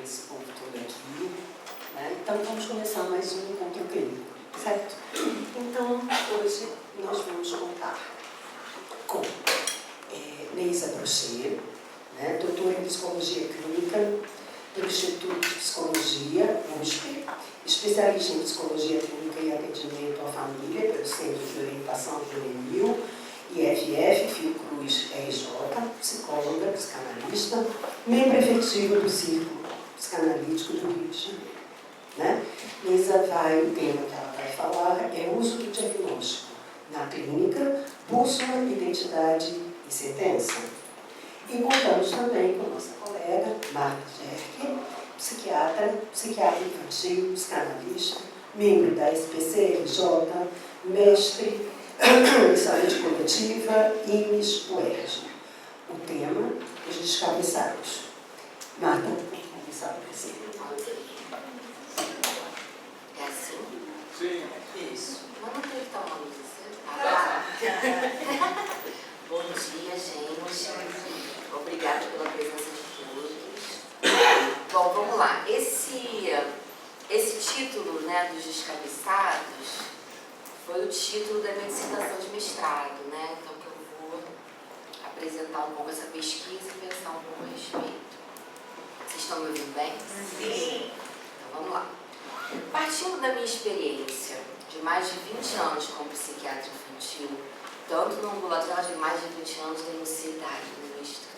esse povo todo aqui, né? Então vamos começar mais um encontro clínico, certo? Então hoje nós vamos contar com Neisa Brochet, né? Doutora em Psicologia Clínica do Instituto de Psicologia, USP, especialista em Psicologia Clínica e Atendimento à Família pelo Centro de Orientação Juvenil, IFF, Fiocruz, RJ, psicóloga, psicanalista, membro efetivo do Círculo Psicanalítico do Rio de Janeiro. Né? Neisa o tema que ela vai falar é o uso do diagnóstico na clínica, bússola, identidade e sentença. E contamos também com a nossa colega, Marta Jerke, psiquiatra infantil, psicanalista, membro da SPCLJ, mestre em saúde coletiva, IMES, UERJ. O tema, os descabeçados. Marta, vamos começar por você. É assim? Sim. Isso. Mas não tem que estar uma luz assim? Bom dia, gente. Obrigada pela presença de todos. Bom, vamos lá. Esse título, né, dos descabeçados foi o título da minha dissertação de mestrado, né? Então que eu vou apresentar um pouco essa pesquisa e pensar um pouco a respeito. Vocês estão me ouvindo bem? Sim. Então vamos lá. Partindo da minha experiência de mais de 20 anos como psiquiatra infantil, tanto no ambulatório de mais de 20 anos da ansiedade no meu estudo,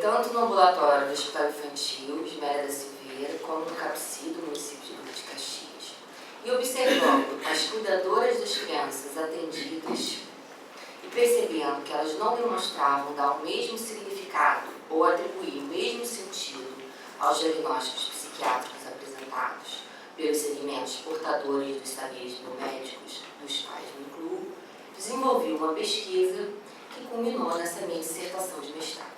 tanto no ambulatório do Hospital Infantil de Mélia da Silveira, como no CAPCI do município de Duque de Caxias, e observando as cuidadoras das crianças atendidas e percebendo que elas não demonstravam dar o mesmo significado ou atribuir o mesmo sentido aos diagnósticos psiquiátricos apresentados pelos segmentos portadores dos saberes biomédicos, dos pais me incluo, desenvolvi uma pesquisa que culminou nessa minha dissertação de mestrado.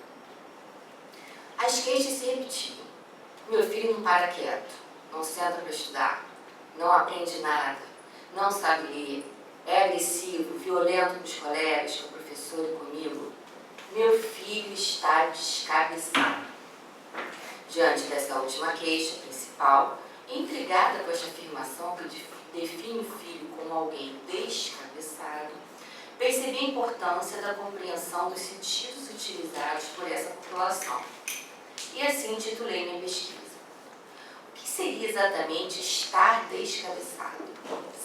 As queixas se repetiam. Meu filho não para quieto, não senta para estudar, não aprende nada, não sabe ler, é agressivo, violento com os colegas, com o professor e comigo. Meu filho está descabeçado. Diante dessa última queixa principal, intrigada com esta afirmação que define o filho como alguém descabeçado, percebi a importância da compreensão dos sentidos utilizados por essa população. E assim intitulei minha pesquisa. O que seria exatamente estar descabeçado?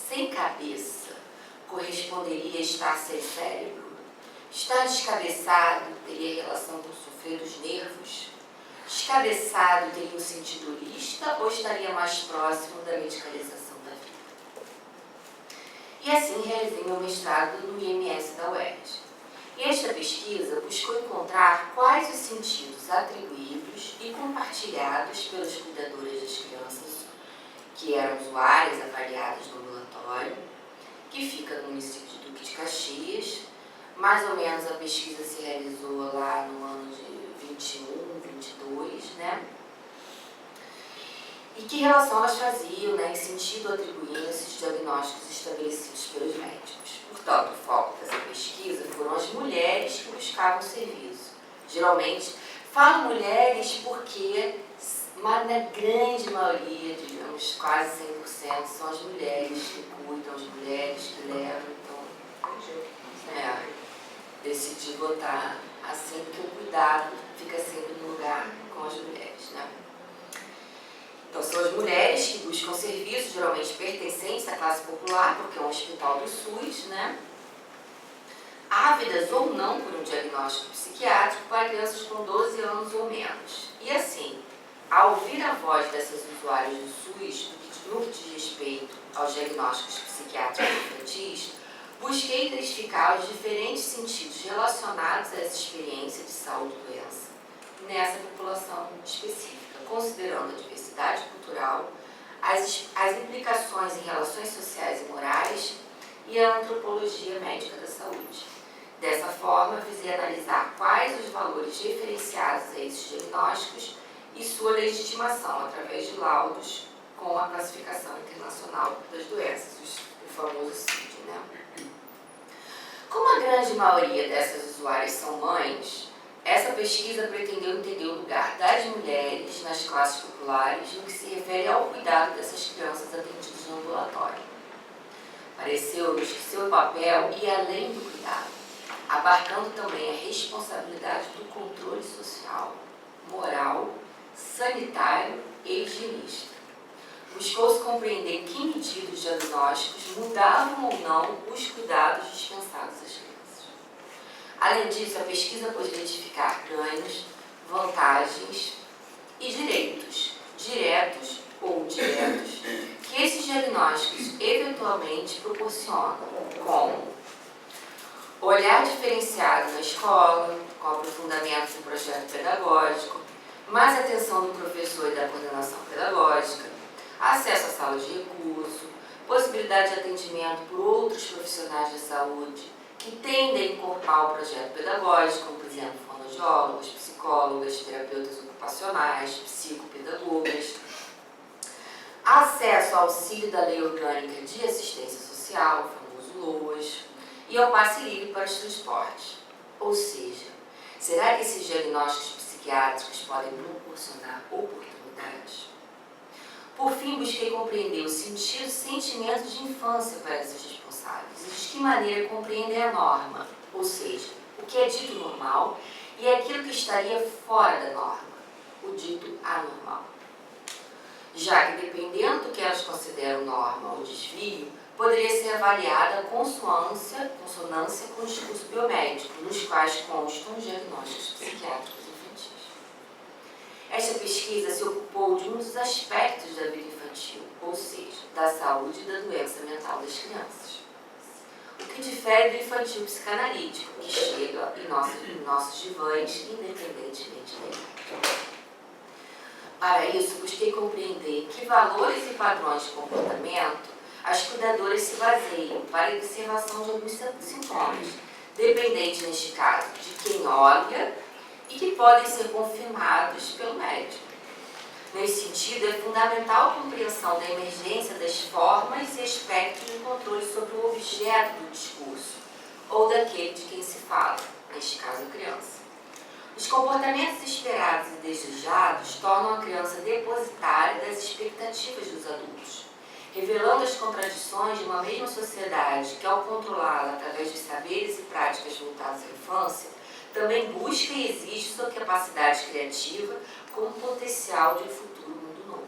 Sem cabeça corresponderia a estar sem cérebro? Estar descabeçado teria relação com sofrer dos nervos? Descabeçado teria um sentido holista ou estaria mais próximo da medicalização da vida? E assim realizei meu mestrado no IMS da UERJ. E esta pesquisa buscou encontrar quais os sentidos atribuídos e compartilhados pelas cuidadoras das crianças, que eram usuárias avaliadas no ambulatório, que fica no município de Duque de Caxias. Mais ou menos a pesquisa se realizou lá no ano de 21, 22, né? E que relação elas faziam, né? Que sentido atribuíam esses diagnósticos estabelecidos pelos médicos. Portanto, o foco dessa pesquisa foram as mulheres que buscavam serviço. Geralmente, falo mulheres porque, na grande maioria, digamos, quase 100%, são as mulheres que cuidam, as mulheres que levam. Então, decidi botar assim, porque o cuidado fica sempre no lugar com as mulheres, né? Então, são as mulheres que buscam serviço, geralmente pertencentes à classe popular, porque é um hospital do SUS, né? Ávidas ou não por um diagnóstico psiquiátrico para crianças com 12 anos ou menos. E assim, ao ouvir a voz dessas usuárias do SUS, no que diz respeito aos diagnósticos psiquiátricos infantis, busquei identificar os diferentes sentidos relacionados a essa experiência de saúde e doença nessa população específica, considerando a diversidade cultural, as implicações em relações sociais e morais e a antropologia médica da saúde. Dessa forma, visei analisar quais os valores referenciados a esses diagnósticos e sua legitimação através de laudos com a classificação internacional das doenças, o famoso CID, né? Como a grande maioria dessas usuárias são mães, Essa pesquisa pretendeu entender o lugar das mulheres nas classes populares no que se refere ao cuidado dessas crianças atendidas no ambulatório. Pareceu-nos que seu papel ia além do cuidado, abarcando também a responsabilidade do controle social, moral, sanitário e higienista. Buscou-se compreender em que medida os diagnósticos mudavam ou não os cuidados dispensados às crianças. Além disso, a pesquisa pôde identificar ganhos, vantagens e direitos, diretos ou indiretos, que esses diagnósticos eventualmente proporcionam, como olhar diferenciado na escola, com aprofundamento do projeto pedagógico, mais atenção do professor e da coordenação pedagógica, acesso à sala de recurso, possibilidade de atendimento por outros profissionais de saúde que tendem a incorporar o projeto pedagógico, como, por exemplo, fonoaudiólogas, psicólogas, terapeutas ocupacionais, psicopedagogas, acesso ao auxílio da Lei Orgânica de Assistência Social, o famoso LOAS, e ao passe livre para os transportes. Ou seja, será que esses diagnósticos psiquiátricos podem proporcionar oportunidades? Por fim, busquei compreender o sentido e sentimento de infância para esses responsáveis e de que maneira compreender a norma, ou seja, o que é dito normal e aquilo que estaria fora da norma, o dito anormal. Já que, dependendo do que elas consideram norma ou desvio, poderia ser avaliada a consonância com o discurso biomédico, nos quais constam os diagnósticos psiquiátricos infantis. Esta pesquisa se ocupou de um dos aspectos da vida infantil, ou seja, da saúde e da doença mental das crianças. O que difere do infantil psicanalítico, que chega em nossos divãs independentemente da idade. Para isso, busquei compreender que valores e padrões de comportamento as cuidadoras se baseiam para a observação de alguns sintomas, dependentes, neste caso, de quem olha e que podem ser confirmados pelo médico. Nesse sentido, é fundamental a compreensão da emergência das formas e aspectos de controle sobre o objeto do discurso, ou daquele de quem se fala, neste caso a criança. Os comportamentos esperados e desejados tornam a criança depositária das expectativas dos adultos, revelando as contradições de uma mesma sociedade que, ao controlá-la através de saberes e práticas voltados à infância, também busca e exige sua capacidade criativa como potencial de um futuro mundo novo.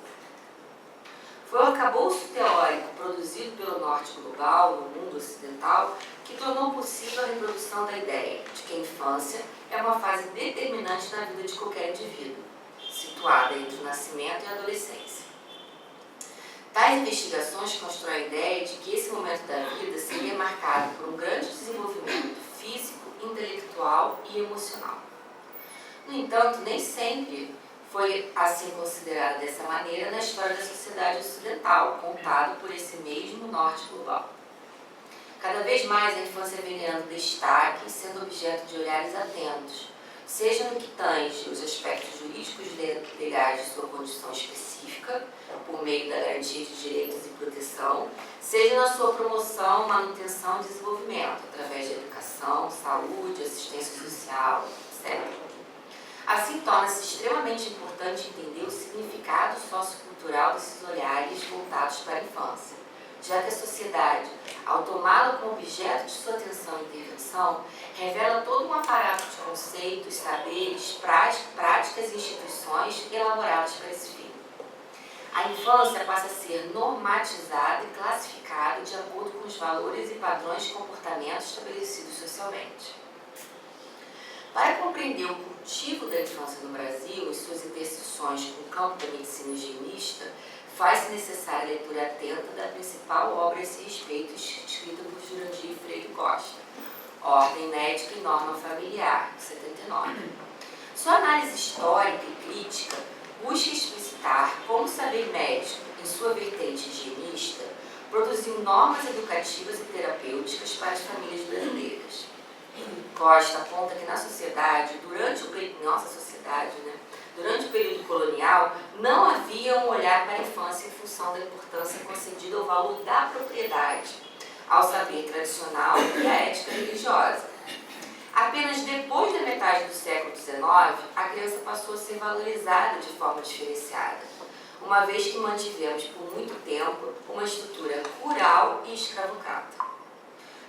Foi o arcabouço teórico produzido pelo norte global, no mundo ocidental, que tornou possível a reprodução da ideia de que a infância é uma fase determinante na vida de qualquer indivíduo, situada entre o nascimento e a adolescência. Tais investigações constroem a ideia de que esse momento da vida seria marcado por um grande desenvolvimento físico, intelectual e emocional. No entanto, nem sempre foi assim considerado dessa maneira na história da sociedade ocidental, contado por esse mesmo norte global. Cada vez mais a infância vem ganhando destaque e sendo objeto de olhares atentos, seja no que tange os aspectos jurídicos e legais de sua condição específica, por meio da garantia de direitos e proteção, seja na sua promoção, manutenção e desenvolvimento, através de educação, saúde, assistência social, etc. Assim, torna-se extremamente importante entender o significado sociocultural desses olhares voltados para a infância, já que a sociedade, ao tomá-la como objeto de sua atenção e intervenção, revela todo um aparato de conceitos, saberes, práticas e instituições elaboradas para esse fim. A infância passa a ser normatizada e classificada de acordo com os valores e padrões de comportamento estabelecidos socialmente. Para compreender o cultivo da infância no Brasil e suas interseções com o campo da medicina higienista, faz-se necessária a leitura atenta da principal obra a esse respeito, escrita por Jurandir Freire Costa, Ordem Médica e Norma Familiar, de 79. Sua análise histórica e crítica busca explicitar como o saber médico, em sua vertente higienista, produziu normas educativas e terapêuticas para as famílias brasileiras. Costa aponta que na sociedade, durante o período colonial, não havia um olhar para a infância em função da importância concedida ao valor da propriedade, ao saber tradicional e à ética religiosa. A Apenas depois da metade do século XIX, a criança passou a ser valorizada de forma diferenciada, uma vez que mantivemos por muito tempo uma estrutura rural e escravocrata.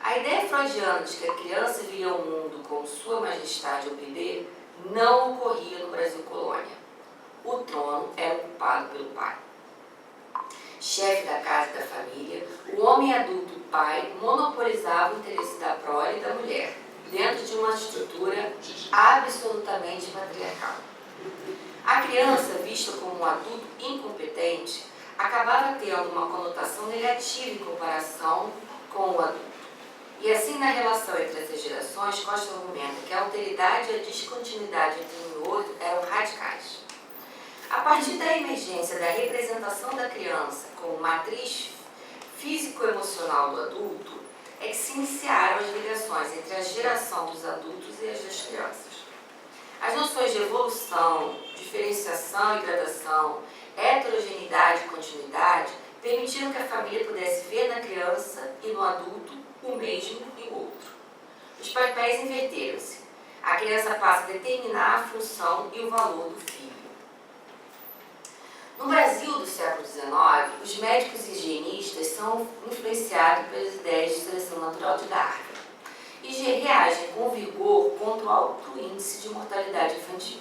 A ideia freudiana de que a criança viria ao mundo com sua majestade ou bebê não ocorria no Brasil colônia. O trono era ocupado pelo pai. Chefe da casa e da família, o homem adulto pai monopolizava o interesse da prole e da mulher, dentro de uma estrutura absolutamente patriarcal. A criança, vista como um adulto incompetente, acabava tendo uma conotação negativa em comparação com o adulto. E assim, na relação entre essas gerações, Costa argumenta que a alteridade e a descontinuidade entre um e outro eram radicais. A partir da emergência da representação da criança como matriz físico-emocional do adulto, é que se iniciaram as ligações entre a geração dos adultos e as das crianças. As noções de evolução, diferenciação e gradação, heterogeneidade e continuidade permitiram que a família pudesse ver na criança e no adulto o mesmo e o outro. Os papéis inverteram-se. A criança passa a determinar a função e o valor do filho. No Brasil do século XIX, os médicos higienistas são influenciados pelas ideias de seleção natural de Darwin e reagem com vigor contra o alto índice de mortalidade infantil.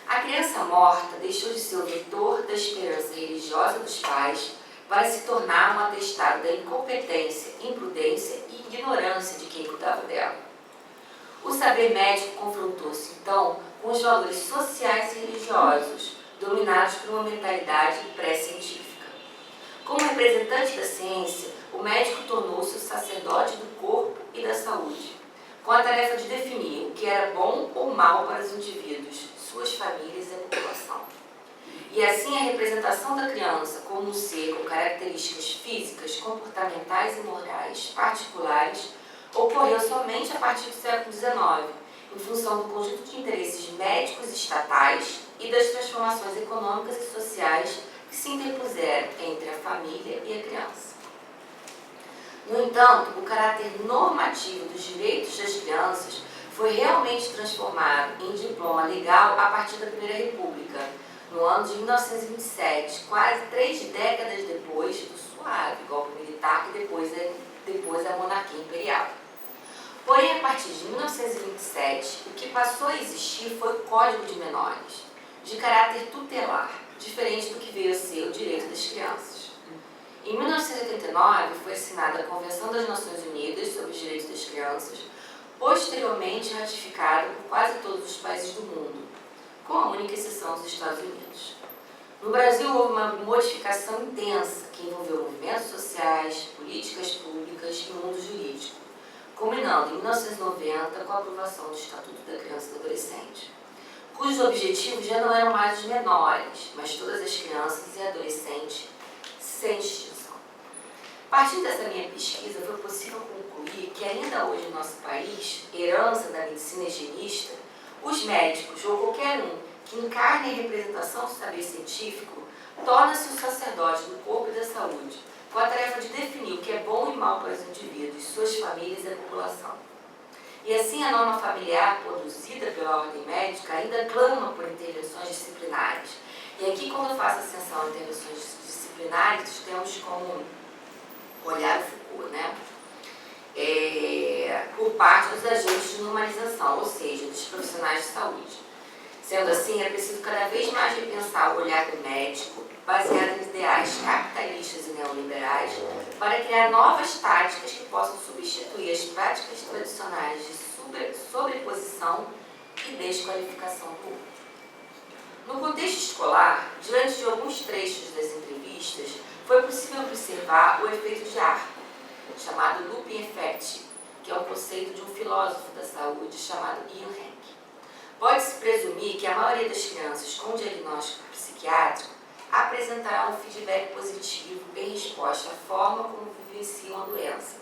A criança morta deixou de ser o vetor da esperança religiosa dos pais para se tornar um atestado da incompetência, imprudência e ignorância de quem cuidava dela. O saber médico confrontou-se, então, com os valores sociais e religiosos, dominados por uma mentalidade pré-científica. Como representante da ciência, o médico tornou-se o sacerdote do corpo e da saúde, com a tarefa de definir o que era bom ou mal para os indivíduos, suas famílias e a população. E assim a representação da criança como um ser com características físicas, comportamentais e morais particulares ocorreu somente a partir do século XIX, em função do conjunto de interesses médicos estatais e das transformações econômicas e sociais que se interpuseram entre a família e a criança. No entanto, o caráter normativo dos direitos das crianças foi realmente transformado em diploma legal a partir da Primeira República, no ano de 1927, quase 3 décadas depois do suave golpe militar e depois a monarquia imperial. Porém, a partir de 1927, o que passou a existir foi o Código de Menores, de caráter tutelar, diferente do que veio a ser o direito das crianças. Em 1989, foi assinada a Convenção das Nações Unidas sobre os Direitos das Crianças, posteriormente ratificada por quase todos os países do mundo, com a única exceção dos Estados Unidos. No Brasil, houve uma modificação intensa que envolveu movimentos sociais, políticas públicas e mundo jurídico, culminando em 1990 com a aprovação do Estatuto da Criança e do Adolescente, cujos objetivos já não eram mais os menores, mas todas as crianças e adolescentes sem distinção. Partindo dessa minha pesquisa, foi possível concluir que ainda hoje no nosso país, herança da medicina higienista, os médicos ou qualquer um que encarne a representação do saber científico torna-se o sacerdote do corpo e da saúde, com a tarefa de definir o que é bom e mal para os indivíduos, suas famílias e a população. E assim a norma familiar produzida pela ordem médica ainda clama por intervenções disciplinares. E aqui, quando eu faço ascensão a intervenções disciplinares, temos como olhar o Foucault, né? Por parte dos agentes de normalização, ou seja, dos profissionais de saúde. Sendo assim, é preciso cada vez mais repensar o olhar do médico, baseado em ideais capitalistas e neoliberais, para criar novas táticas que possam substituir as práticas tradicionais de sobreposição e desqualificação do outro. No contexto escolar, diante de alguns trechos das entrevistas, foi possível observar o efeito de Arco, chamado looping effect, que é um conceito de um filósofo da saúde chamado Ian Hanke. Pode-se presumir que a maioria das crianças com diagnóstico psiquiátrico apresentará um feedback positivo em resposta à forma como vivenciam a doença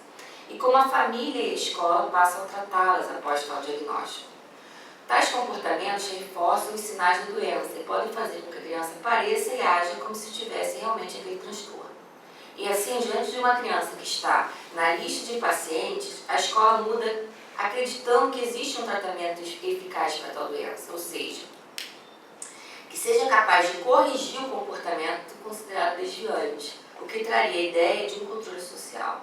e como a família e a escola passam a tratá-las após tal diagnóstico. Tais comportamentos reforçam os sinais da doença e podem fazer com que a criança pareça e haja como se tivesse realmente aquele transtorno. E assim, diante de uma criança que está na lista de pacientes, a escola muda acreditando que existe um tratamento eficaz para tal doença, ou seja, que seja capaz de corrigir o comportamento considerado desviante, o que traria a ideia de um controle social.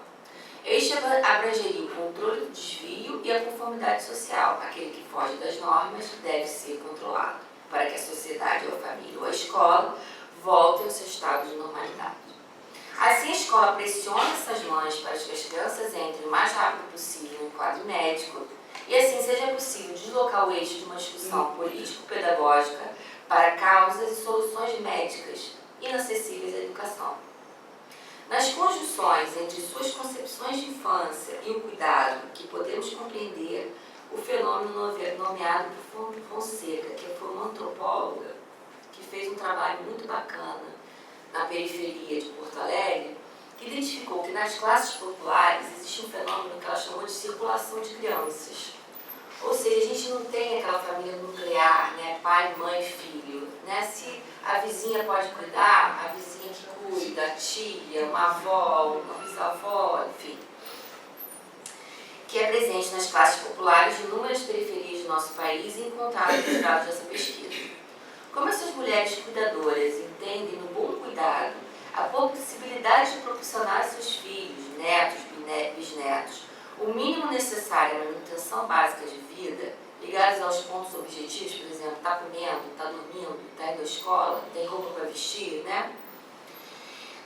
Este abrangeria o controle do desvio e a conformidade social. Aquele que foge das normas deve ser controlado, para que a sociedade, ou a família, ou a escola voltem ao seu estado de normalidade. Assim, a escola pressiona essas mães para que as crianças entrem o mais rápido possível no quadro médico e assim seja possível deslocar o eixo de uma discussão político-pedagógica para causas e soluções médicas inacessíveis à educação. Nas conjunções entre suas concepções de infância e o cuidado que podemos compreender o fenômeno nomeado por Fonseca, que foi uma antropóloga que fez um trabalho muito bacana na periferia de Porto Alegre, que identificou que nas classes populares existe um fenômeno que ela chamou de circulação de crianças. Ou seja, a gente não tem aquela família nuclear, né? Pai, mãe, filho. Né? Se a vizinha pode cuidar, a vizinha que cuida, a tia, uma avó, uma bisavó, enfim. Que é presente nas classes populares de inúmeras periferias do nosso país e encontrado nos dados dessa pesquisa. Como essas mulheres cuidadoras entendem no bom cuidado a possibilidade de proporcionar a seus filhos, netos, bisnetos, o mínimo necessário à manutenção básica de vida, ligados aos pontos objetivos, por exemplo, está comendo, está dormindo, está indo à escola, tem roupa para vestir, né?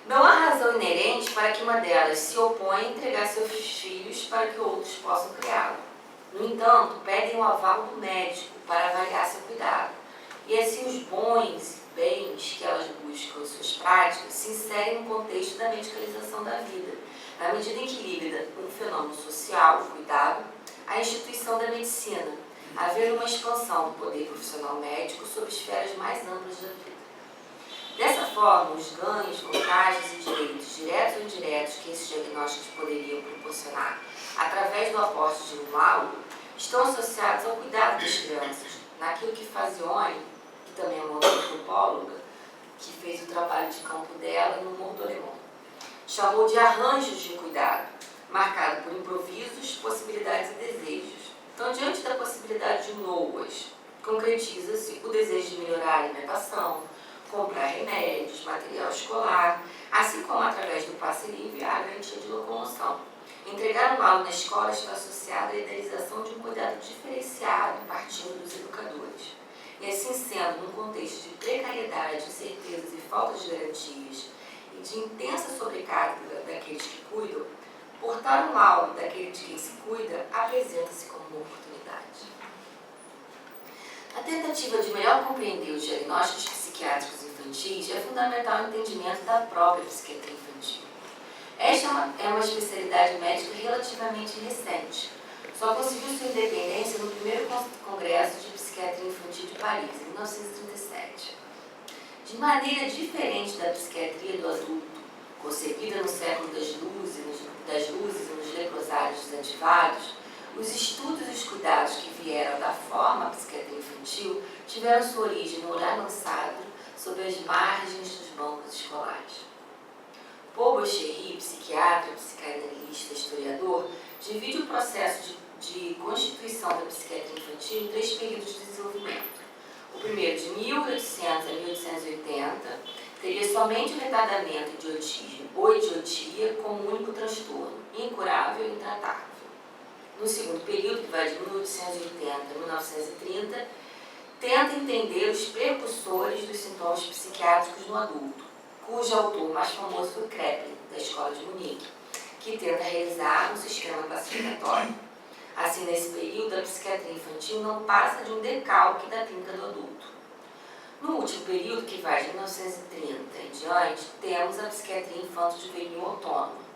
Não há razão inerente para que uma delas se oponha a entregar seus filhos para que outros possam criá-lo. No entanto, pedem o aval do médico para avaliar seu cuidado. E assim os bens que elas buscam em suas práticas se inserem no contexto da medicalização da vida, na medida em que liga um fenômeno social, o cuidado, à instituição da medicina, havendo uma expansão do poder profissional médico sobre esferas mais amplas da vida. Dessa forma, os ganhos, vantagens e direitos, diretos ou indiretos, que esses diagnósticos poderiam proporcionar através do aporte de um laudo, estão associados ao cuidado das crianças, naquilo que Fazione, que também é uma outra antropóloga, que fez o trabalho de campo dela no Morro do Alemão, chamou de arranjos de cuidado, marcado por improvisos, possibilidades e desejos. Então, diante da possibilidade de noas, concretiza-se o desejo de melhorar a alimentação, comprar remédios, material escolar, assim como através do passe livre a garantia de locomoção. Entregar um laudo na escola está associado à idealização de um cuidado diferenciado partindo dos educadores. E assim sendo, num contexto de precariedade, incertezas e falta de garantias e de intensa sobrecarga daqueles que cuidam, portar um laudo daquele de quem se cuida apresenta-se como uma oportunidade. A tentativa de melhor compreender os diagnósticos psiquiátricos infantis é fundamental o entendimento da própria psiquiatria infantil. Esta é uma especialidade médica relativamente recente. Só conseguiu sua independência no primeiro Congresso de Psiquiatria Infantil de Paris, em 1937. De maneira diferente da psiquiatria do adulto, concebida no século das luzes e nos leprosários desativados, os estudos e os cuidados que vieram da forma psiquiatria infantil tiveram sua origem no olhar lançado sobre as margens dos bancos escolares. Paul Boucherie, psiquiatra, psicanalista, historiador, divide o processo de constituição da psiquiatria infantil em 3 períodos de desenvolvimento. O primeiro, de 1800 a 1880, teria somente o retardamento de autismo ou idiotia como único transtorno, incurável e intratável. No segundo período, que vai de 1880 a 1930, tenta entender os precursores dos sintomas psiquiátricos no adulto, cujo autor mais famoso foi Kraepelin, da Escola de Munique, que tenta realizar um sistema classificatório. Assim, nesse período, a psiquiatria infantil não passa de um decalque da clínica do adulto. No último período, que vai de 1930 em diante, temos a psiquiatria infanto-juvenil autônoma.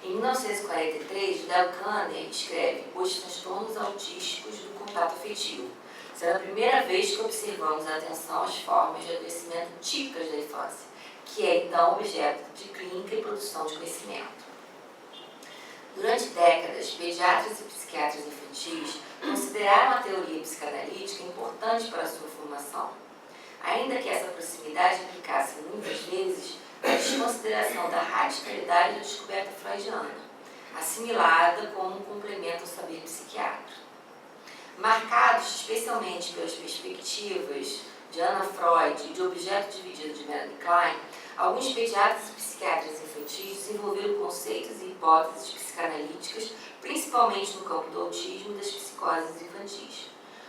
Em 1943, Léo Kanner escreve Os transtornos autísticos do contato afetivo, sendo a primeira vez que observamos a atenção às formas de adoecimento típicas da infância, que é então objeto de clínica e produção de conhecimento. Durante décadas, pediatras e psiquiatras infantis consideraram a teoria psicanalítica importante para a sua formação, ainda que essa proximidade implicasse muitas vezes a desconsideração da radicalidade da descoberta freudiana, assimilada como um complemento ao saber psiquiátrico. Marcados especialmente pelas perspectivas de Anna Freud e de Objeto Dividido de Melanie Klein, alguns pediatras e psiquiatras infantis desenvolveram conceitos e hipóteses psicanalíticas, principalmente no campo do autismo e das psicoses infantis.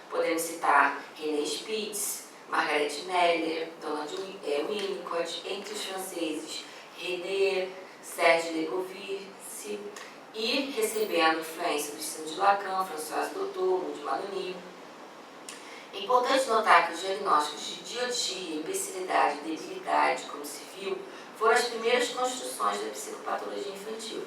Podemos citar René Spitz, Margaret Meller, Donald Winnicott, entre os franceses René, Serge Legovici, e recebendo influência do ensino de Lacan, François Doutor, Maud Maloney. É importante notar que os diagnósticos de idiotia, imbecilidade e debilidade, como se viu, foram as primeiras construções da psicopatologia infantil.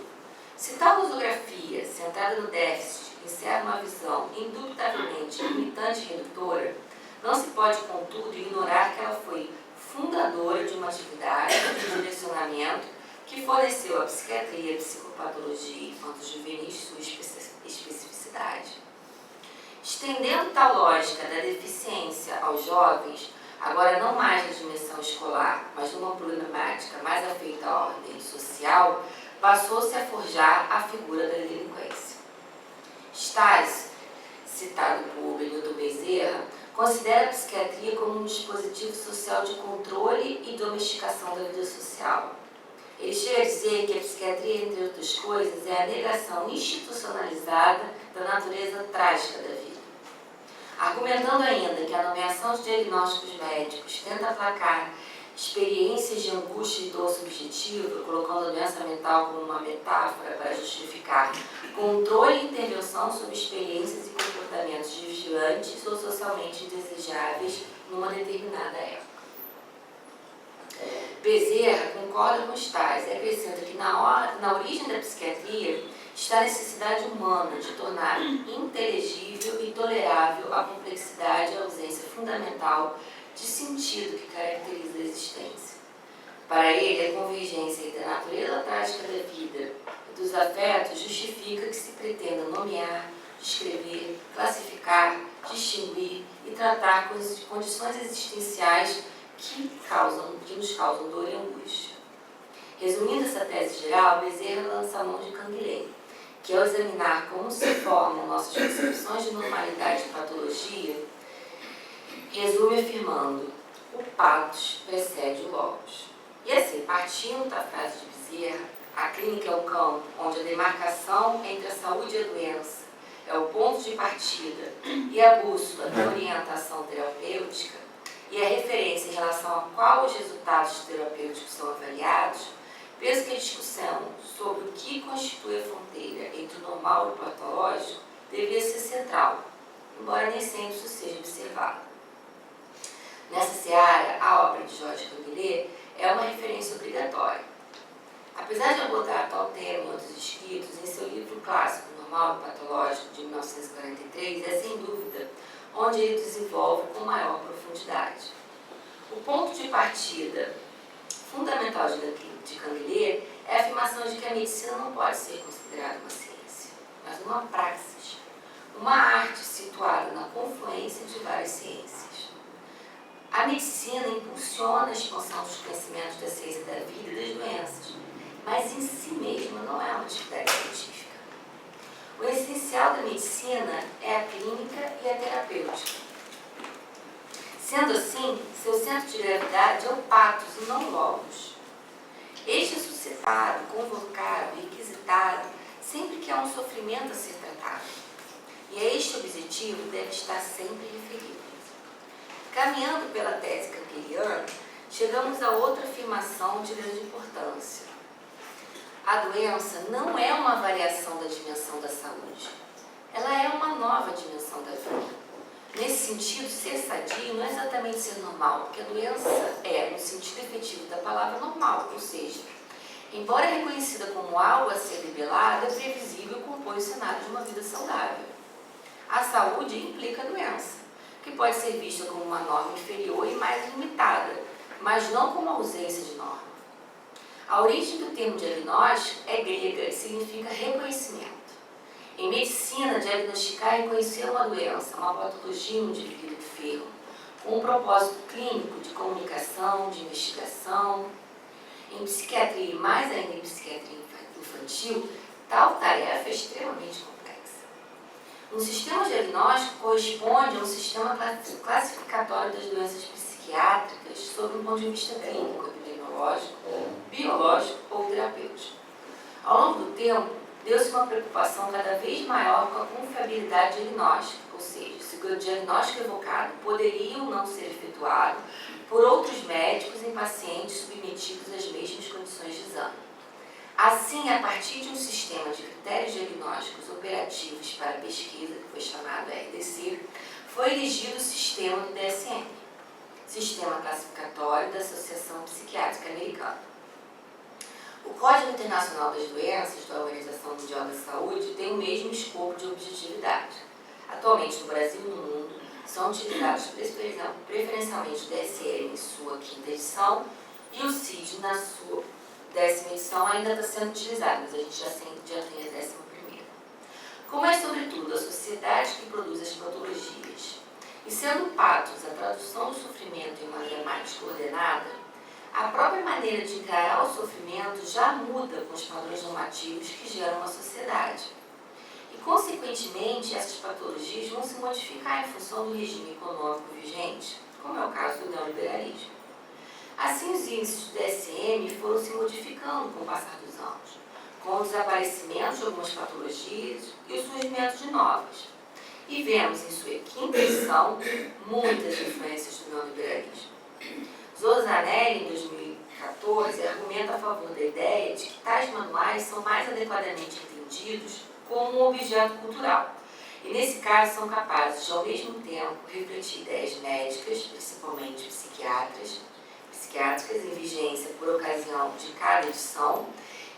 Se tal nosografia, centrada no déficit, encerra uma visão indubitavelmente limitante e redutora, não se pode, contudo, ignorar que ela foi fundadora de uma atividade de direcionamento que forneceu à psiquiatria e à psicopatologia infanto-juvenis sua especificidade. Estendendo tal lógica da deficiência aos jovens, agora não mais na dimensão escolar, mas numa problemática mais afeita à ordem social, passou-se a forjar a figura da delinquência. Stas, citado por Benilton Bezerra, considera a psiquiatria como um dispositivo social de controle e domesticação da vida social. Ele chega a dizer que a psiquiatria, entre outras coisas, é a negação institucionalizada da natureza trágica da vida. Argumentando ainda que a nomeação de diagnósticos médicos tenta aplacar experiências de angústia e dor subjetiva, colocando a doença mental como uma metáfora para justificar controle e intervenção sobre experiências e comportamentos vigilantes ou socialmente indesejáveis numa determinada época. Bezerra concorda com Stas e acrescenta que na origem da psiquiatria está a necessidade humana de tornar inteligível e tolerável a complexidade e a ausência fundamental de sentido que caracteriza a existência. Para ele, a convergência entre a natureza trágica da vida e dos afetos justifica que se pretenda nomear, descrever, classificar, distinguir e tratar condições existenciais que nos causam dor e angústia. Resumindo essa tese geral, Bezerra lança a mão de Canguilhem, que ao examinar como se formam nossas concepções de normalidade e patologia, resume afirmando: o patos precede o logos. E assim, partindo da frase de Bezerra, a clínica é o campo onde a demarcação entre a saúde e a doença é o ponto de partida e a bússola da orientação terapêutica, e a referência em relação a qual os resultados terapêuticos são avaliados, penso que a discussão sobre o que constitui a fronteira entre o normal e o patológico deveria ser central, embora nem sempre isso seja observado. Nessa seara, a obra de Jorge Canguilhem é uma referência obrigatória. Apesar de abordar tal tema em outros escritos, em seu livro clássico Normal e Patológico, de 1943, é sem dúvida onde ele desenvolve com maior profundidade. O ponto de partida fundamental de Canguilhem é a afirmação de que a medicina não pode ser considerada uma ciência, mas uma praxis, uma arte situada na confluência de várias ciências. A medicina impulsiona a expansão dos conhecimentos da ciência da vida e das doenças, mas em si mesma não é uma atividade científica. O essencial da medicina é a clínica e a terapêutica. Sendo assim, seu centro de gravidade é o patos e não o logos. Este é suscitado, convocado, requisitado sempre que há um sofrimento a ser tratado. E a este objetivo deve estar sempre referido. Caminhando pela tese canceriana, chegamos a outra afirmação de grande importância. A doença não é uma variação da dimensão da saúde. Ela é uma nova dimensão da vida. Nesse sentido, ser sadio não é exatamente ser normal, porque a doença é, no sentido efetivo da palavra, normal, ou seja, embora reconhecida como algo a ser debelado, é previsível e compõe o cenário de uma vida saudável. A saúde implica a doença, que pode ser vista como uma norma inferior e mais limitada, mas não como ausência de norma. A origem do termo diagnóstico é grega e significa reconhecimento. Em medicina, diagnosticar é reconhecer uma doença, uma patologia no indivíduo enfermo, com um propósito clínico de comunicação, de investigação. Em psiquiatria, e mais ainda em psiquiatria infantil, tal tarefa é extremamente complexa. Um sistema diagnóstico corresponde a um sistema classificatório das doenças psiquiátricas sob um ponto de vista clínico, epidemiológico, biológico ou terapêutico. Ao longo do tempo, deu-se uma preocupação cada vez maior com a confiabilidade diagnóstica, ou seja, se o diagnóstico evocado poderia ou não ser efetuado por outros médicos em pacientes submetidos às mesmas condições de exame. Assim, a partir de um sistema de critérios diagnósticos operativos para a pesquisa, que foi chamado RDC, foi erigido o sistema do DSM, Sistema Classificatório da Associação Psiquiátrica Americana. O Código Internacional das Doenças da Organização Mundial da Saúde tem o mesmo escopo de objetividade. Atualmente, no Brasil e no mundo, são utilizados preferencialmente o DSM em sua 5ª edição e o CID na sua 10ª edição ainda está sendo utilizado, mas a gente já tem a 11ª. Como é, sobretudo, a sociedade que produz as patologias, e sendo o patos a tradução do sofrimento em uma gramática ordenada, a própria maneira de encarar o sofrimento já muda com os padrões normativos que geram a sociedade. E, consequentemente, essas patologias vão se modificar em função do regime econômico vigente, como é o caso do neoliberalismo. Assim, os índices do DSM foram se modificando com o passar dos anos, com o desaparecimento de algumas patologias e o surgimento de novas. E vemos em sua 5ª edição muitas influências do neoliberalismo. Zorzanelli, em 2014, argumenta a favor da ideia de que tais manuais são mais adequadamente entendidos como um objeto cultural. E, nesse caso, são capazes de, ao mesmo tempo, refletir ideias médicas, principalmente psiquiátricas em vigência por ocasião de cada edição,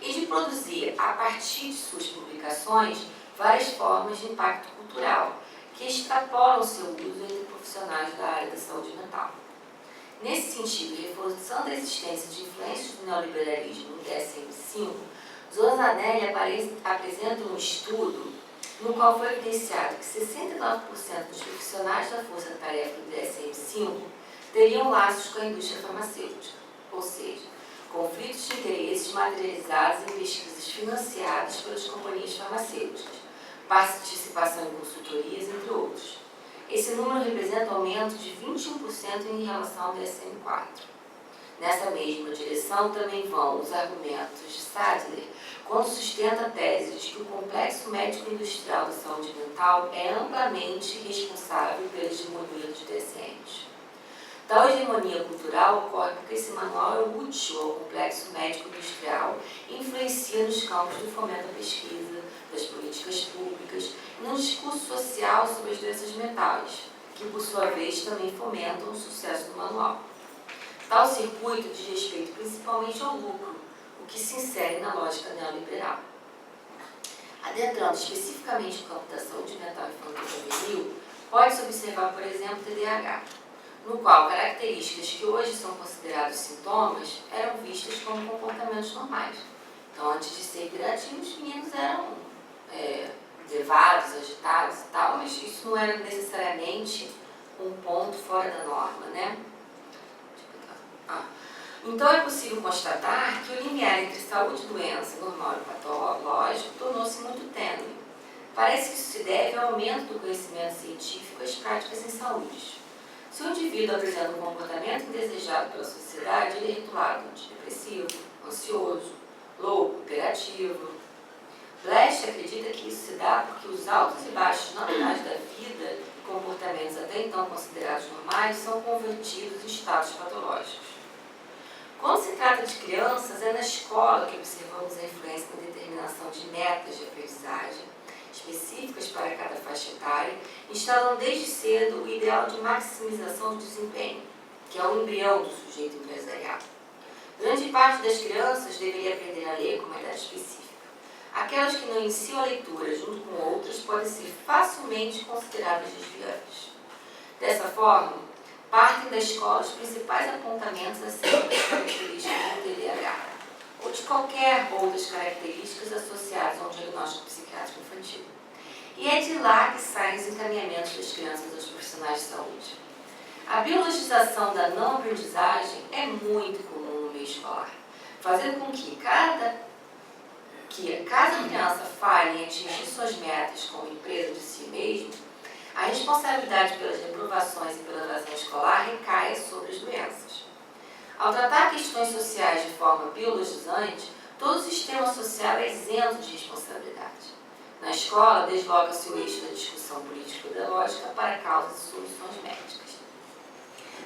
e de produzir, a partir de suas publicações, várias formas de impacto cultural, que extrapolam seu uso entre profissionais da área da saúde mental. Nesse sentido, reforçando a existência de influências do neoliberalismo no DSM-5, Zorzanelli apresenta um estudo no qual foi evidenciado que 69% dos profissionais da força-tarefa do DSM-5 teriam laços com a indústria farmacêutica, ou seja, conflitos de interesses materializados em pesquisas financiadas pelas companhias farmacêuticas, participação em consultorias, entre outros. Esse número representa um aumento de 21% em relação ao DSM-4. Nessa mesma direção também vão os argumentos de Sadler, quando sustenta a tese de que o complexo médico-industrial da saúde mental é amplamente responsável pela hegemonia dos DSMs. Tal hegemonia cultural ocorre porque esse manual é útil ao complexo médico-industrial e influencia nos campos do fomento à pesquisa, das políticas públicas e no discurso social sobre as doenças mentais, que por sua vez também fomentam o sucesso do manual. Tal circuito diz respeito principalmente ao lucro, o que se insere na lógica neoliberal. Adentrando especificamente no campo da saúde mental infantil-juvenil, pode-se observar, por exemplo, o TDAH, no qual características que hoje são consideradas sintomas eram vistas como comportamentos normais. Então, antes de ser hiperativos, os meninos eram levados, agitados e tal, mas isso não era necessariamente um ponto fora da norma, né? Então, é possível constatar que o limiar entre saúde e doença, normal e patológico, tornou-se muito tênue. Parece que isso se deve ao aumento do conhecimento científico e às práticas em saúde. Se o indivíduo apresenta um comportamento indesejado pela sociedade, ele é rotulado de depressivo, ansioso, louco, hiperativo. Blesch acredita que isso se dá porque os altos e baixos naturais da vida e comportamentos até então considerados normais são convertidos em estados patológicos. Quando se trata de crianças, é na escola que observamos a influência da determinação de metas de aprendizagem específicas para cada faixa etária, instalando desde cedo o ideal de maximização do desempenho, que é o embrião do sujeito empresarial. Grande parte das crianças deveria aprender a ler com uma idade específica. Aquelas que não iniciam a leitura junto com outras podem ser facilmente consideradas desviantes. Dessa forma, partem da escola os principais apontamentos acerca das características do TDAH, ou de qualquer outras características associadas ao diagnóstico psiquiátrico infantil. E é de lá que saem os encaminhamentos das crianças aos profissionais de saúde. A biologização da não aprendizagem é muito comum no meio escolar, fazendo com que cada que, caso a criança falhe em atingir suas metas como empresa de si mesmo, a responsabilidade pelas reprovações e pela evasão escolar recai sobre as doenças. Ao tratar questões sociais de forma biologizante, todo o sistema social é isento de responsabilidade. Na escola, desloca-se o eixo da discussão político-ideológica para causas e soluções médicas.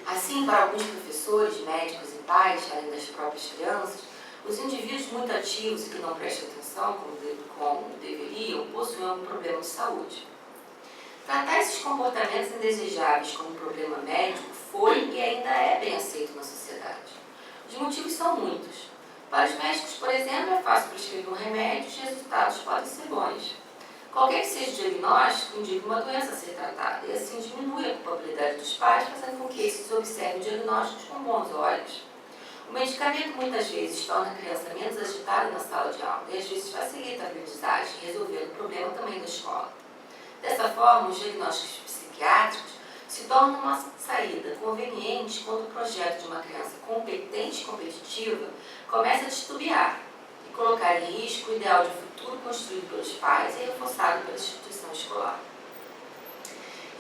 Assim, para alguns professores, médicos e pais, além das próprias crianças, os indivíduos muito ativos e que não prestam atenção como deveriam possuem um problema de saúde. Tratar esses comportamentos indesejáveis como um problema médico foi e ainda é bem aceito na sociedade. Os motivos são muitos. Para os médicos, por exemplo, é fácil prescrever um remédio e os resultados podem ser bons. Qualquer que seja o diagnóstico, indica uma doença a ser tratada e assim diminui a culpabilidade dos pais, fazendo com que esses observem diagnósticos com bons olhos. O medicamento muitas vezes torna a criança menos agitada na sala de aula e às vezes facilita a aprendizagem, resolvendo o problema também da escola. Dessa forma, os diagnósticos psiquiátricos se tornam uma saída conveniente quando o projeto de uma criança competente e competitiva começa a titubear e colocar em risco o ideal de futuro construído pelos pais e reforçado pela instituição escolar.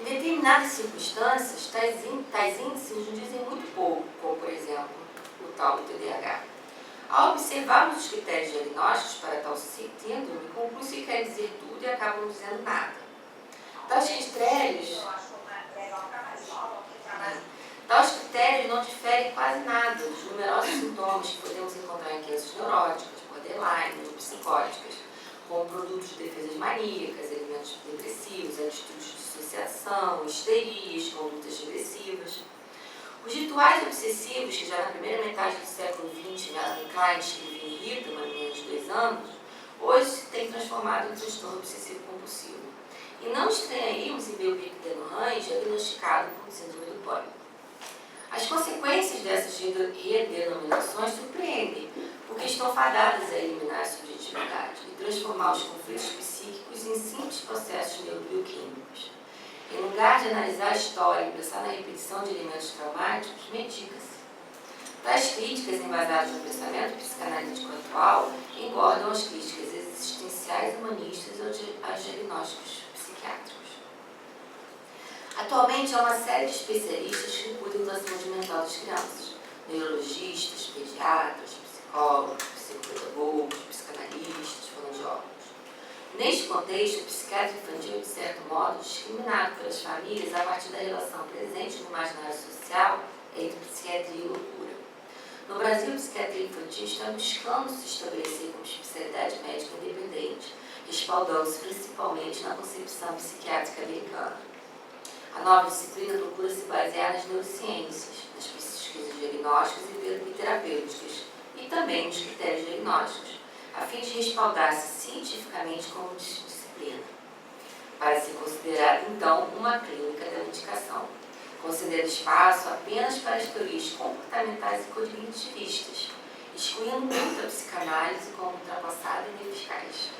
Em determinadas circunstâncias, tais índices nos dizem muito pouco, como, por exemplo, o tal do TDAH. Ao observarmos os critérios diagnósticos para tal síndrome, conclui-se que quer dizer tudo e acabam não dizendo nada. Tais critérios não diferem quase nada dos numerosos sintomas que podemos encontrar em crianças neuróticas, borderline ou psicóticas, como produtos de defesas maníacas, elementos depressivos, atitudes de dissociação, histerias, condutas regressivas. Os rituais obsessivos, que já na primeira metade do século XX, Melanie Klein escrevia em Rita, uma menina de 2 anos, hoje se tem transformado em transtorno obsessivo-compulsivo. E não estranharíamos em ver o Wittgenstein diagnosticado com síndrome do pânico. As consequências dessas redenominações surpreendem, porque estão fadadas a eliminar a subjetividade e transformar os conflitos psíquicos em simples processos neurobioquímicos. Em lugar de analisar a história e pensar na repetição de elementos traumáticos, medica-se. Tais críticas embasadas no pensamento psicanalítico atual engordam as críticas existenciais humanistas aos diagnósticos psiquiátricos. Atualmente, há uma série de especialistas que cuidam da saúde mental das crianças: neurologistas, pediatras, psicólogos, psicopedagogos, psicanalistas, fonoaudiólogos. Neste contexto, o psiquiatra infantil é, de certo modo, discriminado pelas famílias a partir da relação presente no imaginário social entre psiquiatria e loucura. No Brasil, a psiquiatria infantil está buscando se estabelecer como especialidade médica independente, respaldando-se principalmente na concepção psiquiátrica americana. A nova disciplina procura se basear nas neurociências, nas pesquisas diagnósticas e terapêuticas, e também nos critérios diagnósticos, a fim de respaldar-se cientificamente como disciplina, para ser considerada, então, uma clínica da medicação, concedendo espaço apenas para as teorias comportamentais e cognitivistas, excluindo muito a psicanálise como ultrapassada e ineficaz.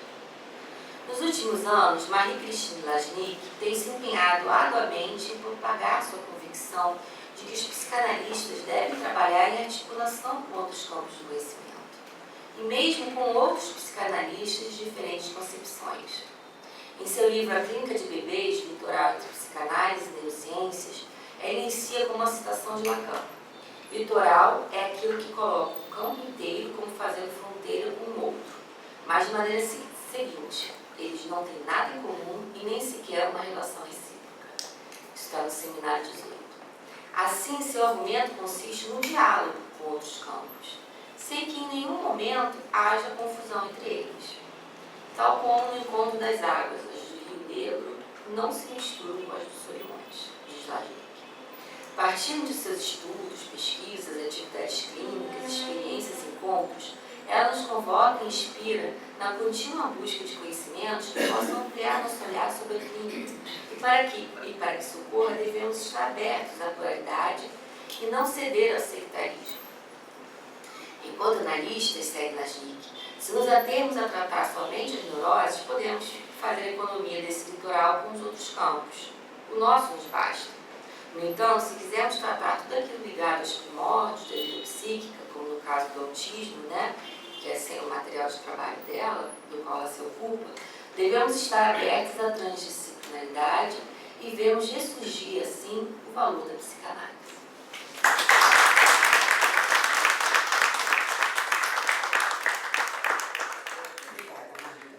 Nos últimos anos, Marie-Christine Lajnik tem se empenhado arduamente em propagar sua convicção de que os psicanalistas devem trabalhar em articulação com outros campos do conhecimento, e mesmo com outros psicanalistas de diferentes concepções. Em seu livro A Clínica de Bebês, Litoral entre Psicanálise e Neurociências, ela inicia com uma citação de Lacan. Litoral é aquilo que coloca o campo inteiro como fazendo fronteira com o outro, mas de maneira seguinte: eles não têm nada em comum e nem sequer uma relação recíproca. Isso está no Seminário 18. Assim, seu argumento consiste no diálogo com outros campos, sem que em nenhum momento haja confusão entre eles. Tal como no encontro das águas, as do Rio Negro não se misturam com as dos Solimões, diz Lajnik. Partindo de seus estudos, pesquisas, atividades clínicas, experiências e encontros, ela nos convoca e inspira na contínua busca de conhecimentos que possam ampliar nosso olhar sobre a clínica. E para que isso ocorra, devemos estar abertos à pluralidade e não ceder ao sectarismo. Enquanto analistas, segue Lajnik, se nos atermos a tratar somente as neuroses, podemos fazer a economia desse litoral com os outros campos. O nosso nos basta. No entanto, se quisermos tratar tudo aquilo ligado aos primórdios da vida psíquica, como no caso do autismo, que é sem o material de trabalho dela, do qual ela se ocupa, devemos estar abertos à transdisciplinaridade e vemos ressurgir, assim, o valor da psicanálise. Obrigada, Marta.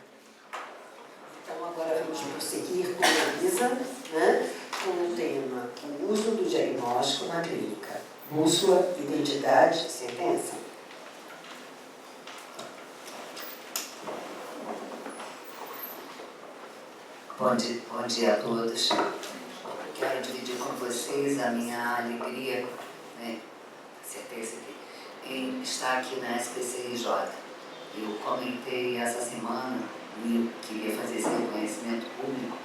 Então, agora vamos prosseguir com a Elisa, né, com o tema o uso do diagnóstico na clínica. Bússola, identidade, sentença. Bom dia a todos. Quero dividir com vocês a minha alegria, né, certeza em estar aqui na SPCRJ. Eu comentei essa semana, e eu queria fazer esse reconhecimento público,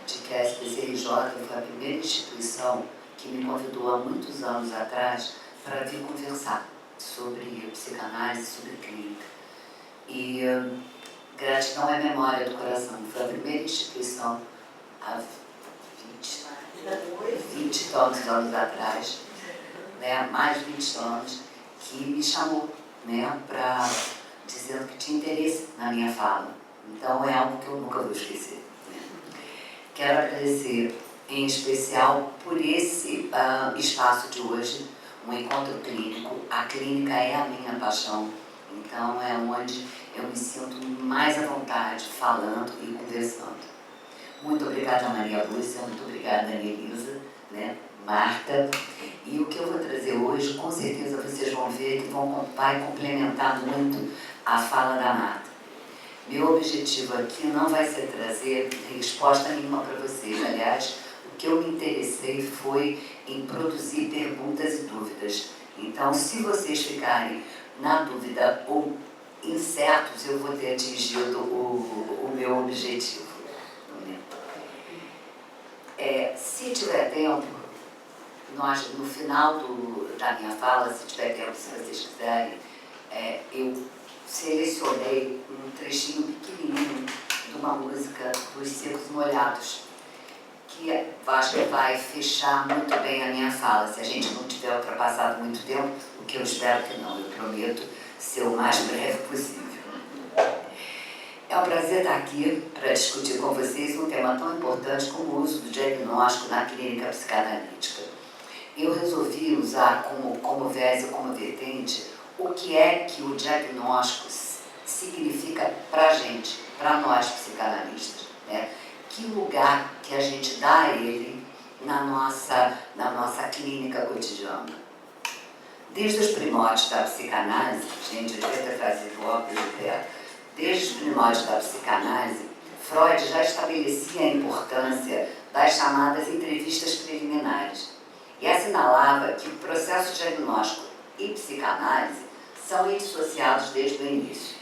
de que a SPCRJ foi a primeira instituição que me convidou há muitos anos atrás para vir conversar sobre psicanálise, sobre clínica. E gratidão é memória do coração. Foi a primeira instituição há 20 e tantos anos atrás, né, mais de 20 anos, que me chamou, né, dizendo que tinha interesse na minha fala. Então é algo que eu nunca vou esquecer. Né. Quero agradecer em especial por esse espaço de hoje, um encontro clínico. A clínica é a minha paixão, então é onde eu me sinto mais à vontade falando e conversando. Muito obrigada, Maria Lúcia, muito obrigada, Elisa, né, Marta. E o que eu vou trazer hoje, com certeza vocês vão ver que vai complementar muito a fala da Marta. Meu objetivo aqui não vai ser trazer resposta nenhuma para vocês. Aliás, o que eu me interessei foi em produzir perguntas e dúvidas. Então, se vocês ficarem na dúvida ou incertos, eu vou ter atingido o meu objetivo. Se tiver tempo, nós, no final da minha fala, se tiver tempo, se vocês quiserem, eu selecionei um trechinho pequenininho de uma música dos Secos Molhados, que acho que vai fechar muito bem a minha fala. Se a gente não tiver ultrapassado muito tempo, o que eu espero que não, eu prometo ser o mais breve possível. É um prazer estar aqui para discutir com vocês um tema tão importante como o uso do diagnóstico na clínica psicanalítica. Eu resolvi usar como viés e como vertente o que é que o diagnóstico significa para a gente, para nós psicanalistas, né? Que lugar que a gente dá a ele na nossa clínica cotidiana. Desde os primórdios da psicanálise, gente, eu devia ter trazido o óculos de perto. Desde os primórdios da psicanálise, Freud já estabelecia a importância das chamadas entrevistas preliminares e assinalava que o processo diagnóstico e psicanálise são indissociados desde o início.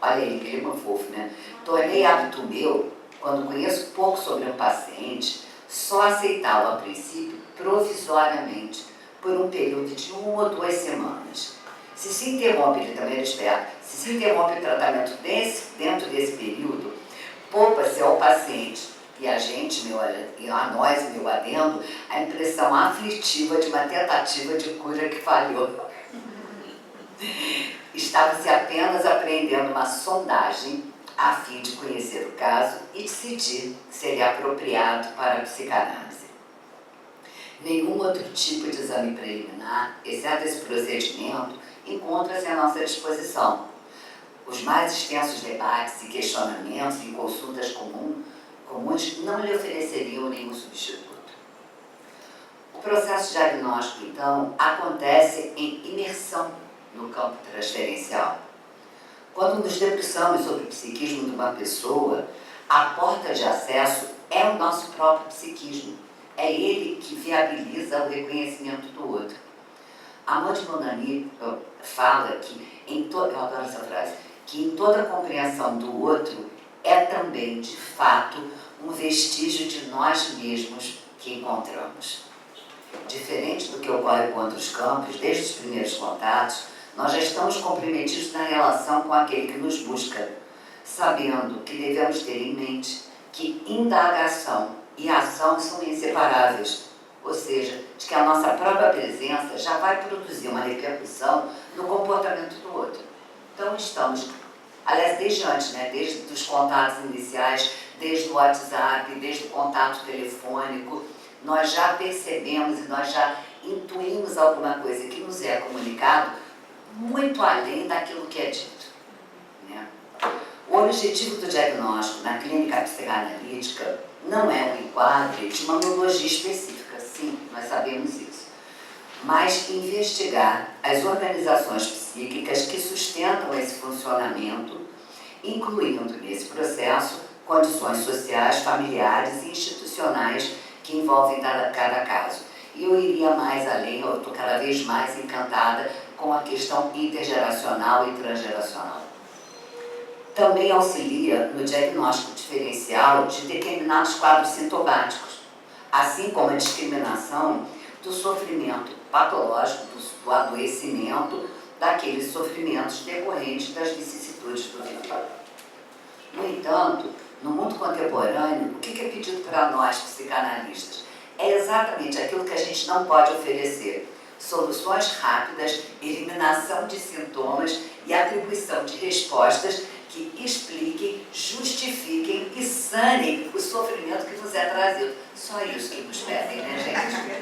Olha aí, clima fofo, né? Tornei hábito meu, quando conheço pouco sobre um paciente, só aceitá-lo a princípio provisoriamente por um período de 1 ou 2 semanas. Se interrompe, ele também era esperto, se interrompe o tratamento dentro desse período, poupa-se ao paciente e a nós, meu adendo, a impressão aflitiva de uma tentativa de cura que falhou. Estava-se apenas apreendendo uma sondagem a fim de conhecer o caso e decidir se seria apropriado para a psicanálise. Nenhum outro tipo de exame preliminar, exceto esse procedimento, encontra-se à nossa disposição. Os mais extensos debates e questionamentos em consultas comuns não lhe ofereceriam nenhum substituto. O processo diagnóstico, então, acontece em imersão no campo transferencial. Quando nos debruçamos sobre o psiquismo de uma pessoa, a porta de acesso é o nosso próprio psiquismo. É ele que viabiliza o reconhecimento do outro. Amand Monami fala eu adoro essa frase, que em toda compreensão do outro é também, de fato, um vestígio de nós mesmos que encontramos. Diferente do que ocorre com outros campos, desde os primeiros contatos, nós já estamos comprometidos na relação com aquele que nos busca, sabendo que devemos ter em mente que indagação e ação são inseparáveis, ou seja, de que a nossa própria presença já vai produzir uma repercussão no comportamento do outro. Então estamos, aliás, desde antes, né? Desde os contatos iniciais, desde o WhatsApp, desde o contato telefônico, nós já percebemos e nós já intuímos alguma coisa que nos é comunicado muito além daquilo que é dito, né? O objetivo do diagnóstico na clínica psicanalítica não é um enquadre de uma neurologia específica, sim, nós sabemos isso, mas investigar as organizações psíquicas que sustentam esse funcionamento, incluindo nesse processo condições sociais, familiares e institucionais que envolvem cada caso. E eu iria mais além, eu estou cada vez mais encantada com a questão intergeracional e transgeracional. Também auxilia no diagnóstico diferencial de determinados quadros sintomáticos, assim como a discriminação do sofrimento patológico, do adoecimento, daqueles sofrimentos decorrentes das vicissitudes do viver. No entanto, no mundo contemporâneo, o que é pedido para nós, psicanalistas? É exatamente aquilo que a gente não pode oferecer. Soluções rápidas, eliminação de sintomas e atribuição de respostas que expliquem, justifiquem e sanem o sofrimento que nos é trazido. Só isso que nos pedem, né, gente?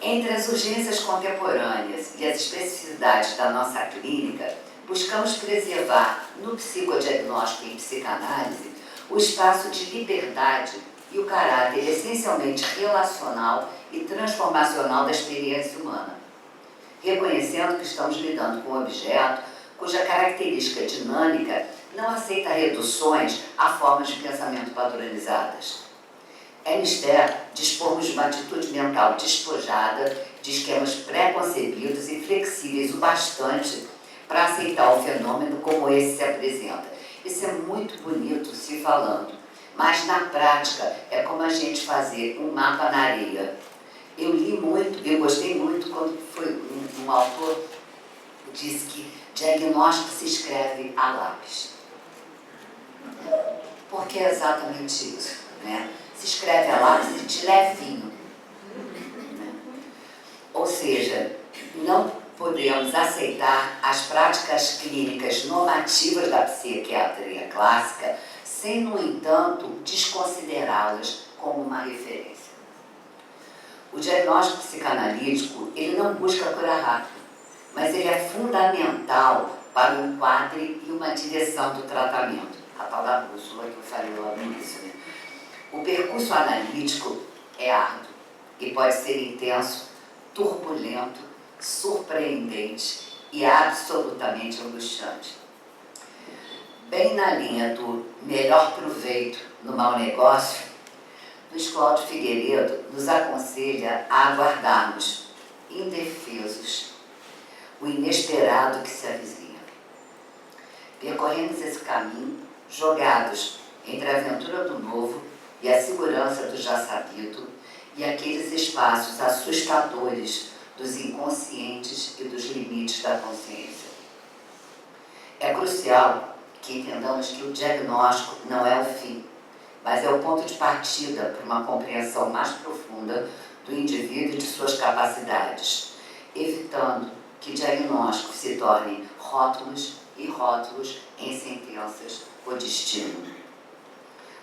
Entre as urgências contemporâneas e as especificidades da nossa clínica, buscamos preservar no psicodiagnóstico e em psicanálise o espaço de liberdade e o caráter essencialmente relacional e transformacional da experiência humana, reconhecendo que estamos lidando com um objeto cuja característica dinâmica não aceita reduções a formas de pensamento padronizadas. É mister dispormos de uma atitude mental despojada de esquemas pré-concebidos e flexíveis o bastante para aceitar o fenômeno como esse se apresenta. Isso é muito bonito se falando, mas na prática é como a gente fazer um mapa na areia. Eu li muito, eu gostei muito quando foi um autor que disse que diagnóstico se escreve a lápis. Porque é exatamente isso, né? Se escreve a lápis e de levinho. Né? Ou seja, não podemos aceitar as práticas clínicas normativas da psiquiatria clássica sem, no entanto, desconsiderá-las como uma referência. O diagnóstico psicanalítico, ele não busca cura rápida, mas ele é fundamental para o enquadre e uma direção do tratamento. A tal da bússola que eu falei lá no início, né? O percurso analítico é árduo e pode ser intenso, turbulento, surpreendente e absolutamente angustiante. Bem na linha do melhor proveito no mau negócio, Luiz Cláudio Figueiredo nos aconselha a aguardarmos, indefesos, o inesperado que se avizinha. Percorremos esse caminho, jogados entre a aventura do novo e a segurança do já sabido, e aqueles espaços assustadores dos inconscientes e dos limites da consciência. É crucial que entendamos que o diagnóstico não é o fim, mas é o ponto de partida para uma compreensão mais profunda do indivíduo e de suas capacidades, evitando que diagnóstico se torne rótulos e rótulos em sentenças ou destino.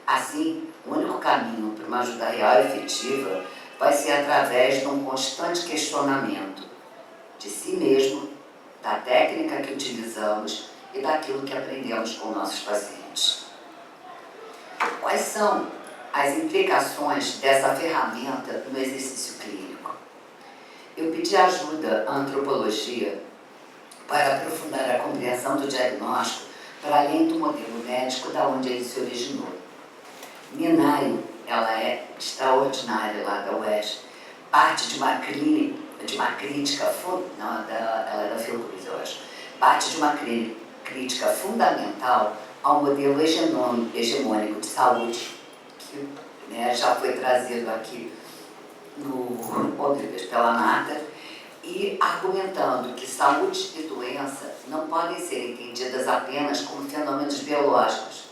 Assim, o único caminho para uma ajuda real e efetiva vai ser através de um constante questionamento de si mesmo, da técnica que utilizamos e daquilo que aprendemos com nossos pacientes. Quais são as implicações dessa ferramenta no exercício clínico? Eu pedi ajuda à antropologia para aprofundar a compreensão do diagnóstico para além do modelo médico da onde ele se originou. Minayo, ela é extraordinária lá da UES, parte de uma crítica, ela é da Fiocruz, eu acho, parte de uma crítica fundamental ao modelo hegemônico de saúde, que, né, já foi trazido aqui pela Marta, e argumentando que saúde e doença não podem ser entendidas apenas como fenômenos biológicos,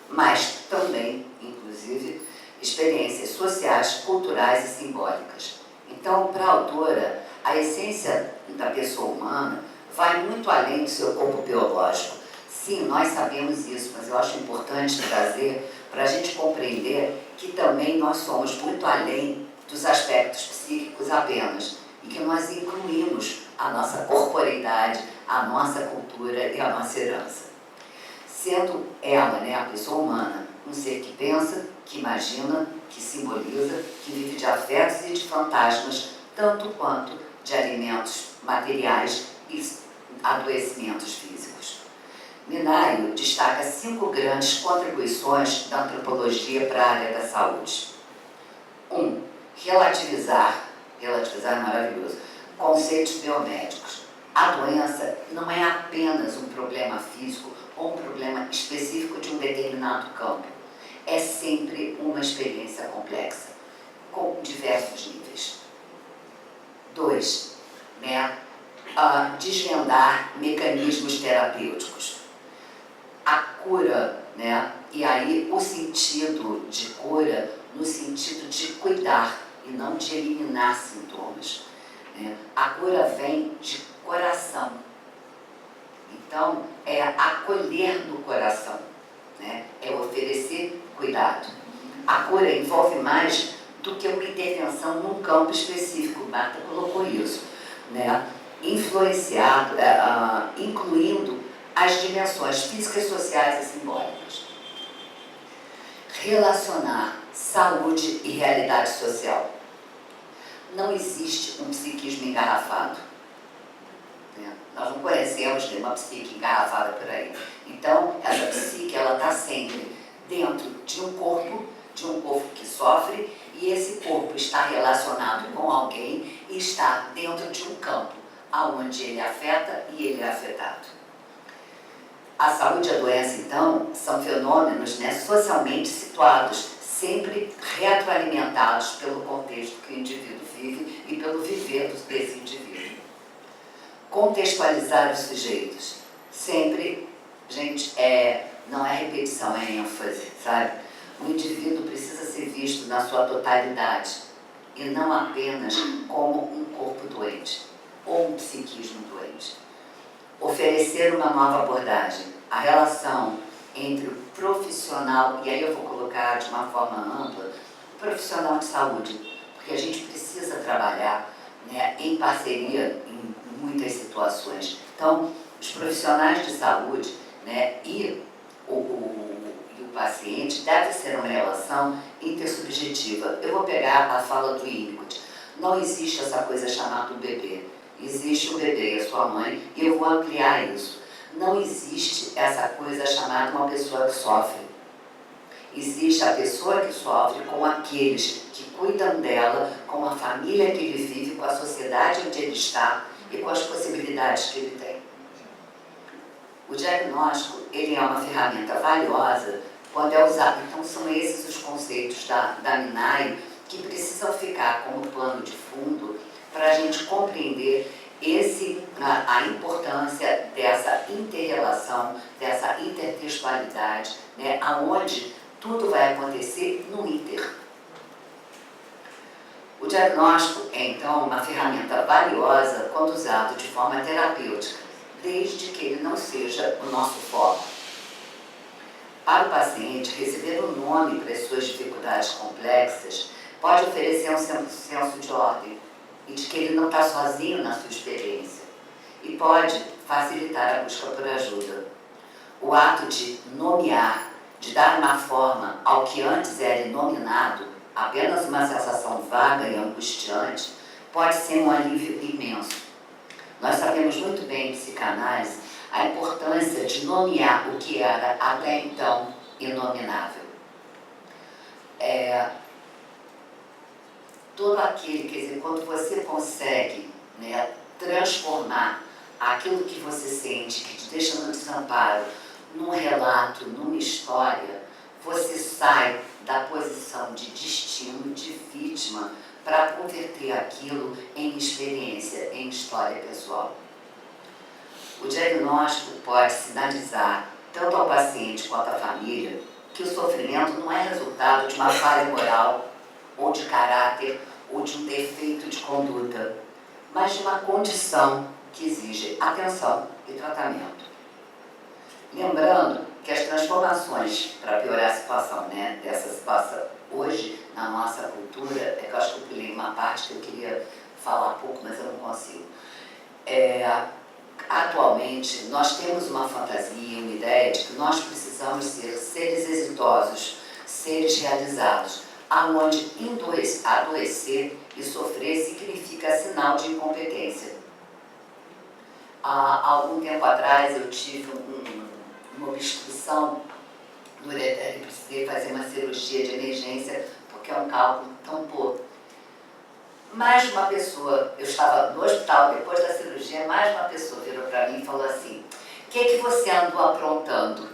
mas também, inclusive, experiências sociais, culturais e simbólicas. Então, para a autora, a essência da pessoa humana vai muito além do seu corpo biológico. Sim, nós sabemos isso, mas eu acho importante trazer para a gente compreender que também nós somos muito além dos aspectos psíquicos apenas, e que nós incluímos a nossa corporeidade, a nossa cultura e a nossa herança. Sendo ela, né, a pessoa humana, um ser que pensa, que imagina, que simboliza, que vive de afetos e de fantasmas, tanto quanto de alimentos materiais e adoecimentos físicos. Minário destaca 5 grandes contribuições da antropologia para a área da saúde. 1. Relativizar é maravilhoso, conceitos biomédicos. A doença não é apenas um problema físico ou um problema específico de um determinado campo. É sempre uma experiência complexa, com diversos níveis. 2. Desvendar mecanismos terapêuticos. A cura, né? E aí o sentido de cura no sentido de cuidar e não de eliminar sintomas. Né? A cura vem de coração. Então, é acolher no coração, né? É oferecer cuidado. A cura envolve mais do que uma intervenção num campo específico, Marta colocou isso, né? Influenciado, incluindo as dimensões físicas, sociais e simbólicas. Relacionar saúde e realidade social. Não existe um psiquismo engarrafado. Nós não conhecemos nenhuma psique engarrafada por aí. Então, essa psique, ela está sempre dentro de um corpo que sofre, e esse corpo está relacionado com alguém e está dentro de um campo, onde ele afeta e ele é afetado. A saúde e a doença, então, são fenômenos, né, socialmente situados, sempre retroalimentados pelo contexto que o indivíduo vive e pelo viver desse indivíduo. Contextualizar os sujeitos. Sempre, gente, não é repetição, é ênfase, sabe? O indivíduo precisa ser visto na sua totalidade e não apenas como um corpo doente ou um psiquismo doente. Oferecer uma nova abordagem, a relação entre o profissional, e aí eu vou colocar de uma forma ampla, o profissional de saúde, porque a gente precisa trabalhar, né, em parceria em muitas situações. Então, os profissionais de saúde, né, e o paciente deve ser uma relação intersubjetiva. Eu vou pegar a fala do Winnicott. Não existe essa coisa chamada bebê. Existe o bebê e a sua mãe, e eu vou ampliar isso. Não existe essa coisa chamada uma pessoa que sofre. Existe a pessoa que sofre com aqueles que cuidam dela, com a família que ele vive, com a sociedade onde ele está e com as possibilidades que ele tem. O diagnóstico, ele é uma ferramenta valiosa quando é usado. Então, são esses os conceitos da MINAI que precisam ficar como plano de fundo para a gente compreender a importância dessa inter-relação, dessa intertextualidade, né, aonde tudo vai acontecer no inter. O diagnóstico é, então, uma ferramenta valiosa quando usado de forma terapêutica, desde que ele não seja o nosso foco. Para o paciente, receber um nome para as suas dificuldades complexas pode oferecer um senso de ordem e de que ele não está sozinho na sua experiência, e pode facilitar a busca por ajuda. O ato de nomear, de dar uma forma ao que antes era inominado, apenas uma sensação vaga e angustiante, pode ser um alívio imenso. Nós sabemos muito bem em psicanálise a importância de nomear o que era até então inominável. Todo aquele, quer dizer, quando você consegue, né, transformar aquilo que você sente, que te deixa no desamparo, num relato, numa história, você sai da posição de destino, de vítima, para converter aquilo em experiência, em história pessoal. O diagnóstico pode sinalizar, tanto ao paciente quanto à família, que o sofrimento não é resultado de uma falha moral, ou de caráter, ou de um defeito de conduta, mas de uma condição que exige atenção e tratamento. Lembrando que as transformações para piorar a situação, né, dessa situação hoje na nossa cultura, é que eu acho que eu pulei uma parte que eu queria falar pouco, mas eu não consigo. Atualmente, nós temos uma fantasia, uma ideia de que nós precisamos ser seres exitosos, seres realizados, aonde adoecer e sofrer significa sinal de incompetência. Há algum tempo atrás eu tive uma obstrução no ureter e precisei fazer uma cirurgia de emergência porque é um cálculo tampou. Mais uma pessoa, eu estava no hospital depois da cirurgia, mais uma pessoa virou para mim e falou assim: o que você andou aprontando?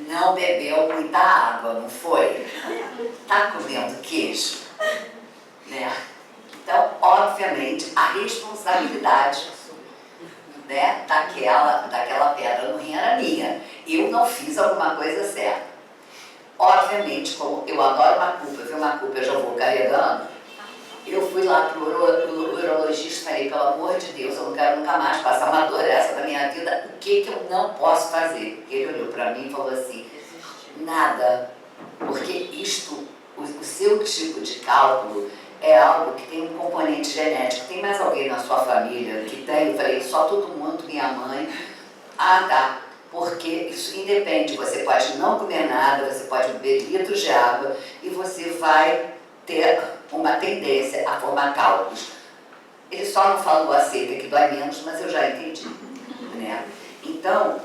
Não bebeu muita água, não foi? Tá comendo queijo? Né? Então, obviamente, a responsabilidade, né, daquela pedra no rim era minha. Eu não fiz alguma coisa certa. Obviamente, como eu adoro uma culpa, ver uma culpa eu já vou carregando, eu fui lá pro urologista e falei: pelo amor de Deus, eu não quero nunca mais passar uma dor essa da minha vida, o que eu não posso fazer? Ele olhou para mim e falou assim: nada, porque isto, o seu tipo de cálculo é algo que tem um componente genético. Tem mais alguém na sua família que tem? Eu falei: só todo mundo, minha mãe. Ah, tá. Porque isso independe, você pode não comer nada, você pode beber litros de água e você vai ter uma tendência a formar cálculos. Ele só não falou a seca que dói menos, mas eu já entendi. Né? Então,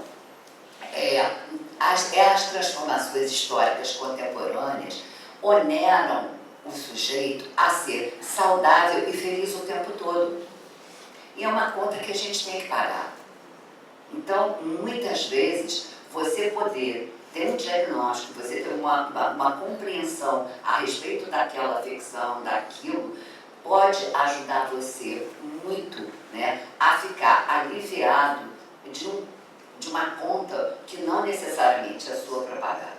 as transformações históricas contemporâneas oneram o sujeito a ser saudável e feliz o tempo todo. E é uma conta que a gente tem que pagar. Então, muitas vezes, você poder ter um diagnóstico, você ter uma compreensão a respeito daquela afecção, daquilo, pode ajudar você muito, né, a ficar aliviado de uma conta que não necessariamente é sua para pagar.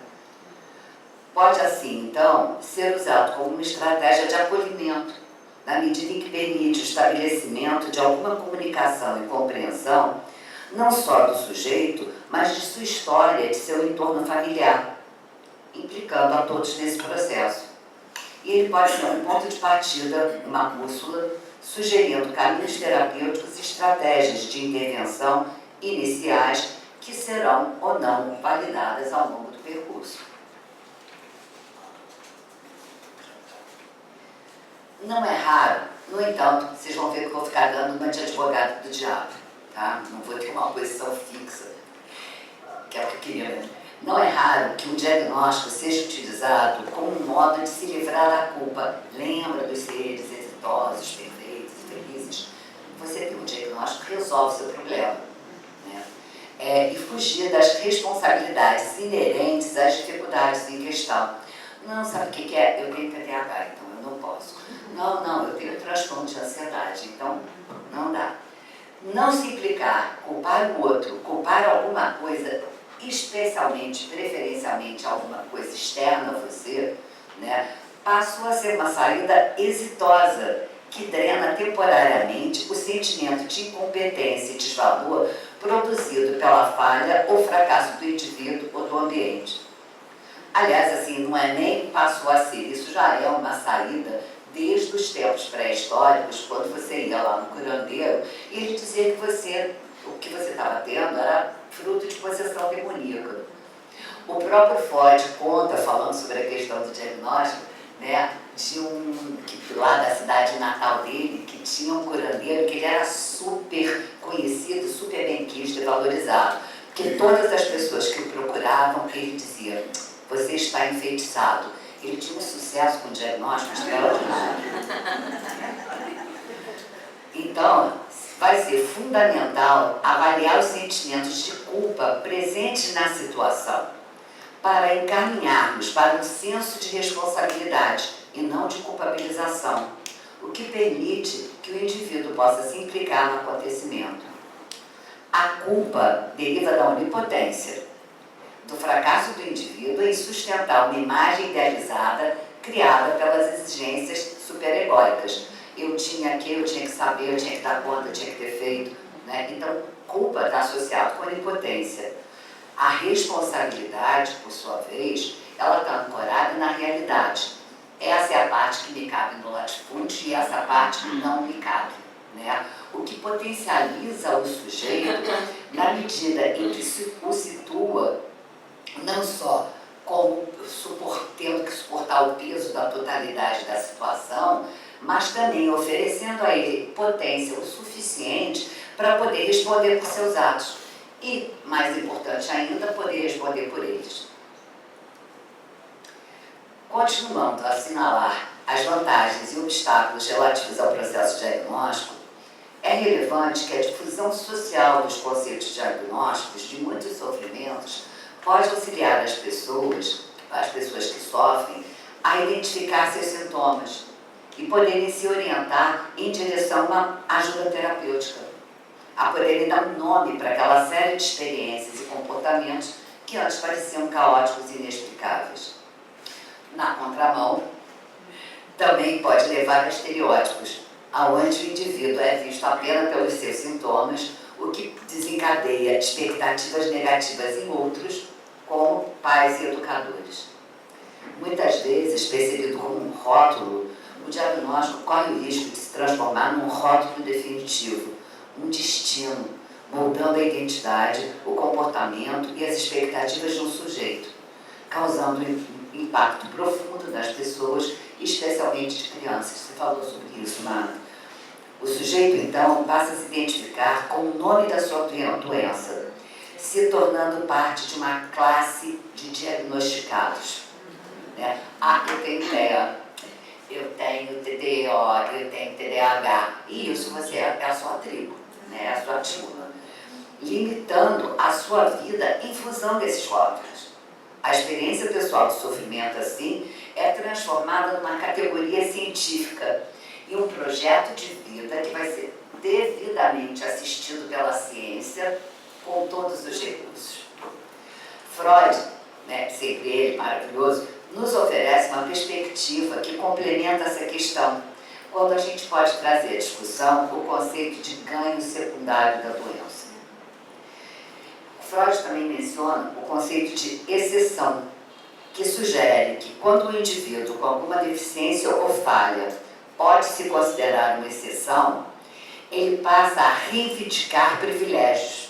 Pode, assim, então, ser usado como uma estratégia de acolhimento, na medida em que permite o estabelecimento de alguma comunicação e compreensão não só do sujeito, mas de sua história, de seu entorno familiar, implicando a todos nesse processo. E ele pode ser um ponto de partida, uma bússola, sugerindo caminhos terapêuticos e estratégias de intervenção iniciais que serão ou não validadas ao longo do percurso. Não é raro, no entanto, vocês vão ver que eu vou ficar dando uma de advogado do diabo. Tá? Não vou ter uma posição fixa, que é o que eu queria. Não é raro que um diagnóstico seja utilizado como um modo de se livrar da culpa. Lembra dos seres exitosos, perfeitos e felizes? Você tem um diagnóstico que resolve o seu problema. Né? E fugir das responsabilidades inerentes às dificuldades em questão. Não, sabe o que é? Eu tenho TDAH, então eu não posso. Não, eu tenho transtorno de ansiedade, então não dá. Não se implicar, culpar o outro, culpar alguma coisa, especialmente, preferencialmente alguma coisa externa a você, né, passou a ser uma saída exitosa, que drena temporariamente o sentimento de incompetência e desvalor produzido pela falha ou fracasso do indivíduo ou do ambiente. Aliás, assim, não é nem passou a ser, isso já é uma saída desde os tempos pré-históricos, quando você ia lá no curandeiro, e ele dizia que o que você estava tendo era fruto de possessão demoníaca. O próprio Freud conta, falando sobre a questão do diagnóstico, né, de lá da cidade natal dele, que tinha um curandeiro que ele era super conhecido, super bem quisto e valorizado. Porque todas as pessoas que o procuravam, ele dizia: você está enfeitiçado. Ele tinha um sucesso com diagnósticos extraordinário. Então, vai ser fundamental avaliar os sentimentos de culpa presentes na situação para encaminharmos para um senso de responsabilidade e não de culpabilização, o que permite que o indivíduo possa se implicar no acontecimento. A culpa deriva da onipotência, do fracasso do indivíduo em sustentar uma imagem idealizada criada pelas exigências superegóicas eu tinha que saber, eu tinha que dar conta, eu tinha que ter feito, né? Então, culpa está associada com a impotência. A responsabilidade, por sua vez, ela está ancorada na realidade. Essa é a parte que me cabe no latifúndio e essa parte que não me cabe, né? O que potencializa o sujeito na medida em que o situa não só como tendo que suportar o peso da totalidade da situação, mas também oferecendo a ele potência o suficiente para poder responder por seus atos. E, mais importante ainda, poder responder por eles. Continuando a assinalar as vantagens e obstáculos relativos ao processo diagnóstico, é relevante que a difusão social dos conceitos diagnósticos de muitos sofrimentos pode auxiliar as pessoas que sofrem, a identificar seus sintomas e poderem se orientar em direção a uma ajuda terapêutica, a poderem dar um nome para aquela série de experiências e comportamentos que antes pareciam caóticos e inexplicáveis. Na contramão, também pode levar a estereótipos, aonde o indivíduo é visto apenas pelos seus sintomas, o que desencadeia expectativas negativas em outros, como pais e educadores. Muitas vezes, percebido como um rótulo, o diagnóstico corre o risco de se transformar num rótulo definitivo, um destino, moldando a identidade, o comportamento e as expectativas de um sujeito, causando um impacto profundo nas pessoas, especialmente de crianças. Você falou sobre isso, Marta. O sujeito, então, passa a se identificar com o nome da sua doença, se tornando parte de uma classe de diagnosticados. Né? Ah, eu tenho TEA, eu tenho TDO, eu tenho TDAH. E isso é a sua tribo, né? É a sua turma. Limitando a sua vida em função desses rótulos. A experiência pessoal de sofrimento, assim, é transformada numa categoria científica e um projeto de vida que vai ser devidamente assistido pela ciência com todos os recursos. Freud, né, sempre ele, maravilhoso, nos oferece uma perspectiva que complementa essa questão, quando a gente pode trazer à discussão o conceito de ganho secundário da doença. Freud também menciona o conceito de exceção, que sugere que quando o indivíduo com alguma deficiência ou falha pode se considerar uma exceção, ele passa a reivindicar privilégios,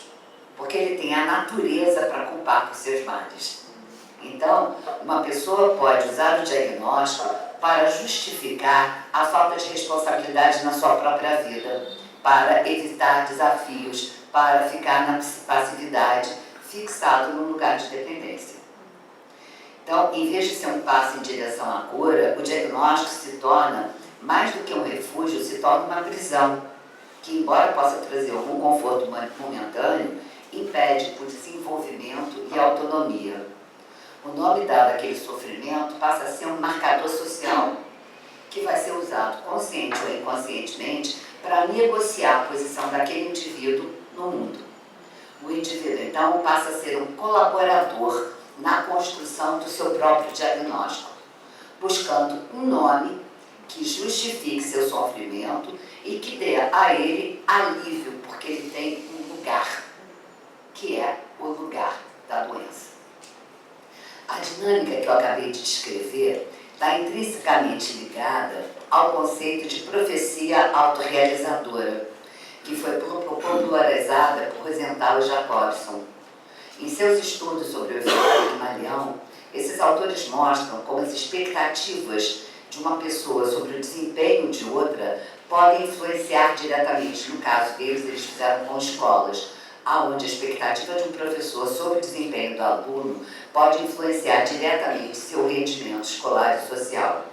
porque ele tem a natureza para culpar por seus males. Então, uma pessoa pode usar o diagnóstico para justificar a falta de responsabilidade na sua própria vida, para evitar desafios, para ficar na passividade, fixado num lugar de dependência. Então, em vez de ser um passo em direção à cura, o diagnóstico se torna, mais do que um refúgio, se torna uma prisão, que, embora possa trazer algum conforto momentâneo, impede o desenvolvimento e a autonomia. O nome dado àquele sofrimento passa a ser um marcador social, que vai ser usado consciente ou inconscientemente para negociar a posição daquele indivíduo no mundo. O indivíduo, então, passa a ser um colaborador na construção do seu próprio diagnóstico, buscando um nome que justifique seu sofrimento e que dê a ele alívio, porque ele tem um lugar, que é o lugar da doença. A dinâmica que eu acabei de descrever está intrinsecamente ligada ao conceito de profecia autorrealizadora, que foi popularizada por Rosenthal e Jacobson. Em seus estudos sobre o efeito Pigmalião, esses autores mostram como as expectativas de uma pessoa sobre o desempenho de outra podem influenciar diretamente. No caso deles, eles fizeram com escolas, onde a expectativa de um professor sobre o desempenho do aluno pode influenciar diretamente seu rendimento escolar e social.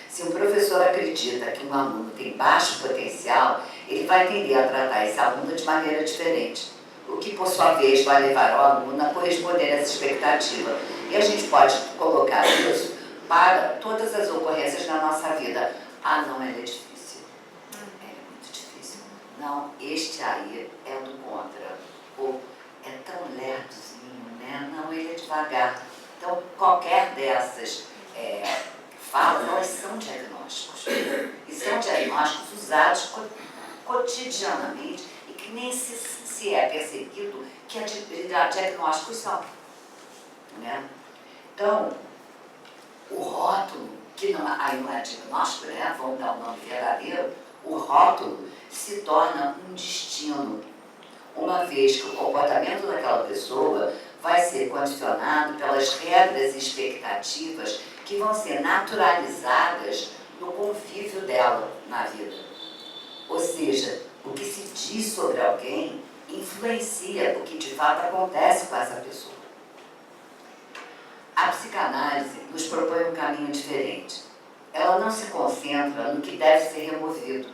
Se um professor acredita que um aluno tem baixo potencial, ele vai tender a tratar esse aluno de maneira diferente, o que, por sua vez, vai levar o aluno a corresponder a essa expectativa. E a gente pode colocar isso para todas as ocorrências na nossa vida. Ah, não, ela é difícil. Ela é muito difícil. Não, este aí é do contra. Ou é tão lerdozinho, né? Não, ele é devagar. Então, qualquer dessas falas, elas são diagnósticos. E são diagnósticos usados cotidianamente e que nem se é percebido que diagnósticos são. Né? Então, o rótulo, que não, aí não é diagnóstico, né? Vamos dar o nome verdadeiro, o rótulo se torna um destino, uma vez que o comportamento daquela pessoa vai ser condicionado pelas regras e expectativas que vão ser naturalizadas no convívio dela na vida. Ou seja, o que se diz sobre alguém influencia o que de fato acontece com essa pessoa. A psicanálise nos propõe um caminho diferente. Ela não se concentra no que deve ser removido,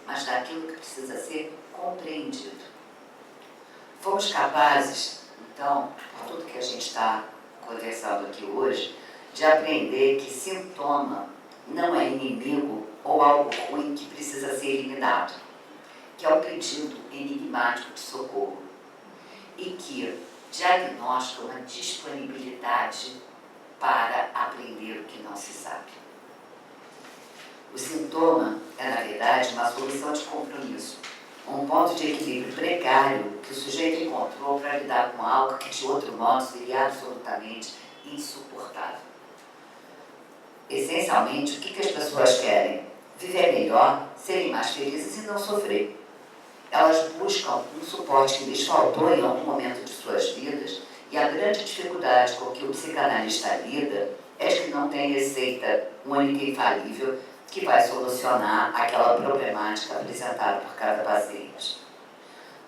mas naquilo que precisa ser compreendido. Fomos capazes, então, por tudo que a gente está conversando aqui hoje, de aprender que sintoma não é inimigo ou algo ruim que precisa ser eliminado, que é um pedido enigmático de socorro, e que diagnóstico é uma disponibilidade para aprender o que não se sabe. O sintoma é, na verdade, uma solução de compromisso, um ponto de equilíbrio precário que o sujeito encontrou para lidar com algo que, de outro modo, seria absolutamente insuportável. Essencialmente, o que as pessoas querem? Viver melhor, serem mais felizes e não sofrer. Elas buscam um suporte que lhes faltou em algum momento de suas vidas, e a grande dificuldade com que o psicanalista lida é que não tem receita única e infalível que vai solucionar aquela problemática apresentada por cada paciente.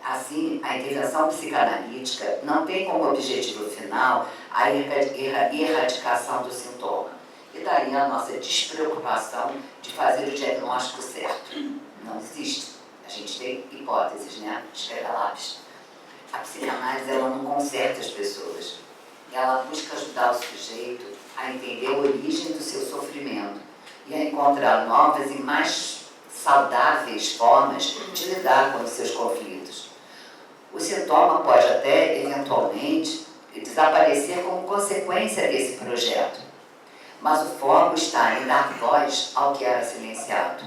Assim, a intervenção psicanalítica não tem como objetivo final a erradicação do sintoma. E daí a nossa despreocupação de fazer o diagnóstico certo. Não existe. A gente tem hipóteses, né? Escreva lápis. A psicanálise, ela não conserta as pessoas. Ela busca ajudar o sujeito a entender a origem do seu sofrimento e a encontrar novas e mais saudáveis formas de lidar com os seus conflitos. O sintoma pode até, eventualmente, desaparecer como consequência desse projeto, mas o foco está em dar voz ao que era silenciado.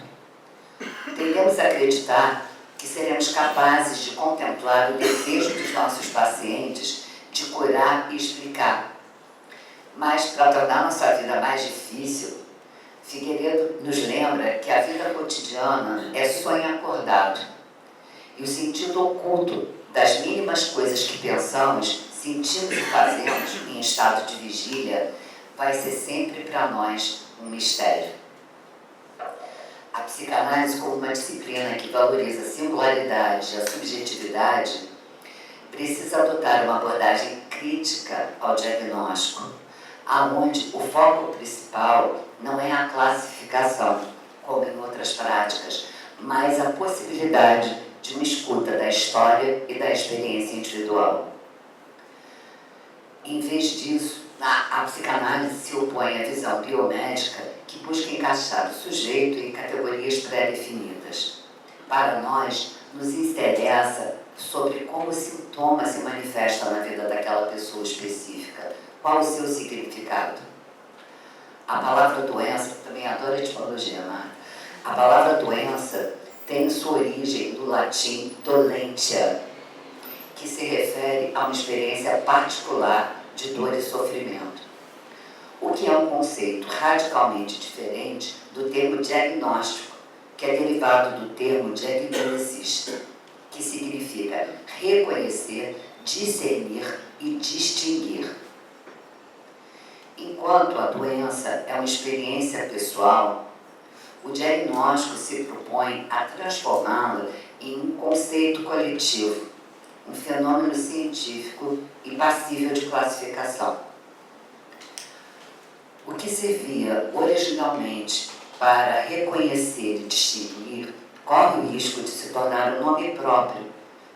Tendemos a acreditar que seremos capazes de contemplar o desejo dos nossos pacientes de curar e explicar. Mas, para tornar nossa vida mais difícil, Figueiredo nos lembra que a vida cotidiana é sonho acordado. E o sentido oculto das mínimas coisas que pensamos, sentimos e fazemos em estado de vigília vai ser sempre para nós um mistério. A psicanálise, como uma disciplina que valoriza a singularidade e a subjetividade, precisa adotar uma abordagem crítica ao diagnóstico, aonde o foco principal não é a classificação, como em outras práticas, mas a possibilidade de uma escuta da história e da experiência individual. Em vez disso, a psicanálise se opõe à visão biomédica que busca encaixar o sujeito em categorias pré-definidas. Para nós, nos interessa sobre como o sintoma se manifesta na vida daquela pessoa específica, qual o seu significado. A palavra doença, também adoro etimologia, Marta. A palavra doença tem sua origem do latim dolentia, que se refere a uma experiência particular de dor e sofrimento, o que é um conceito radicalmente diferente do termo diagnóstico, que é derivado do termo diagnosis, que significa reconhecer, discernir e distinguir. Enquanto a doença é uma experiência pessoal, o diagnóstico se propõe a transformá-la em um conceito coletivo, um fenômeno científico e passível de classificação. O que servia originalmente para reconhecer e distinguir corre o risco de se tornar um nome próprio,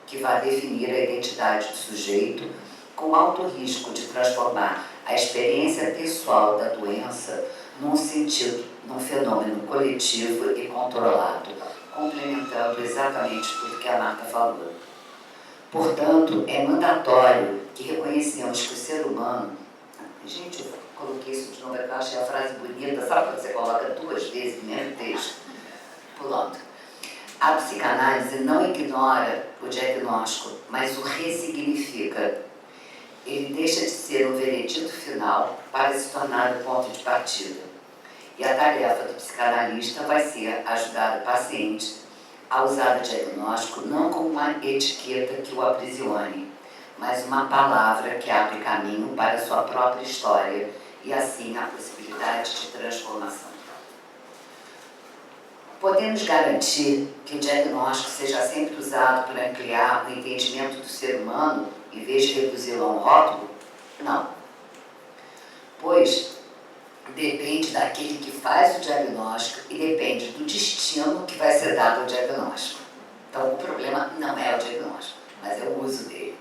que vai definir a identidade do sujeito, com alto risco de transformar a experiência pessoal da doença num sentido, num fenômeno coletivo e controlado, complementando exatamente tudo que a Marta falou. Portanto, é mandatório que reconheçamos que o ser humano Gente, eu coloquei isso de novo, porque eu achei a frase bonita. Sabe quando você coloca 2 vezes no mesmo texto? Pronto. A psicanálise não ignora o diagnóstico, mas o ressignifica. Ele deixa de ser um veredito final para se tornar o ponto de partida. E a tarefa do psicanalista vai ser ajudar o paciente a usar o diagnóstico não como uma etiqueta que o aprisione, mas uma palavra que abre caminho para a sua própria história e assim a possibilidade de transformação. Podemos garantir que o diagnóstico seja sempre usado para ampliar o entendimento do ser humano em vez de reduzi-lo a um rótulo? Não. Pois depende daquele que faz o diagnóstico e depende do destino que vai ser dado ao diagnóstico. Então o problema não é o diagnóstico, mas é o uso dele.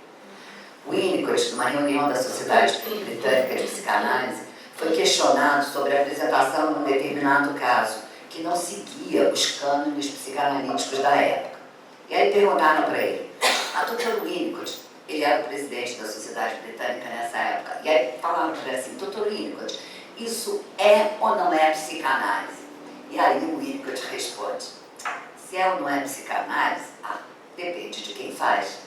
Winnicott, numa reunião da Sociedade Britânica de Psicanálise, foi questionado sobre a apresentação de um determinado caso que não seguia os cânones psicanalíticos da época. E aí perguntaram para ele, a Dr. Winnicott, ele era o presidente da Sociedade Britânica nessa época, e aí falaram para ele assim, Dr. Winnicott, isso é ou não é psicanálise? E aí o Winnicott responde, se é ou não é psicanálise, depende de quem faz.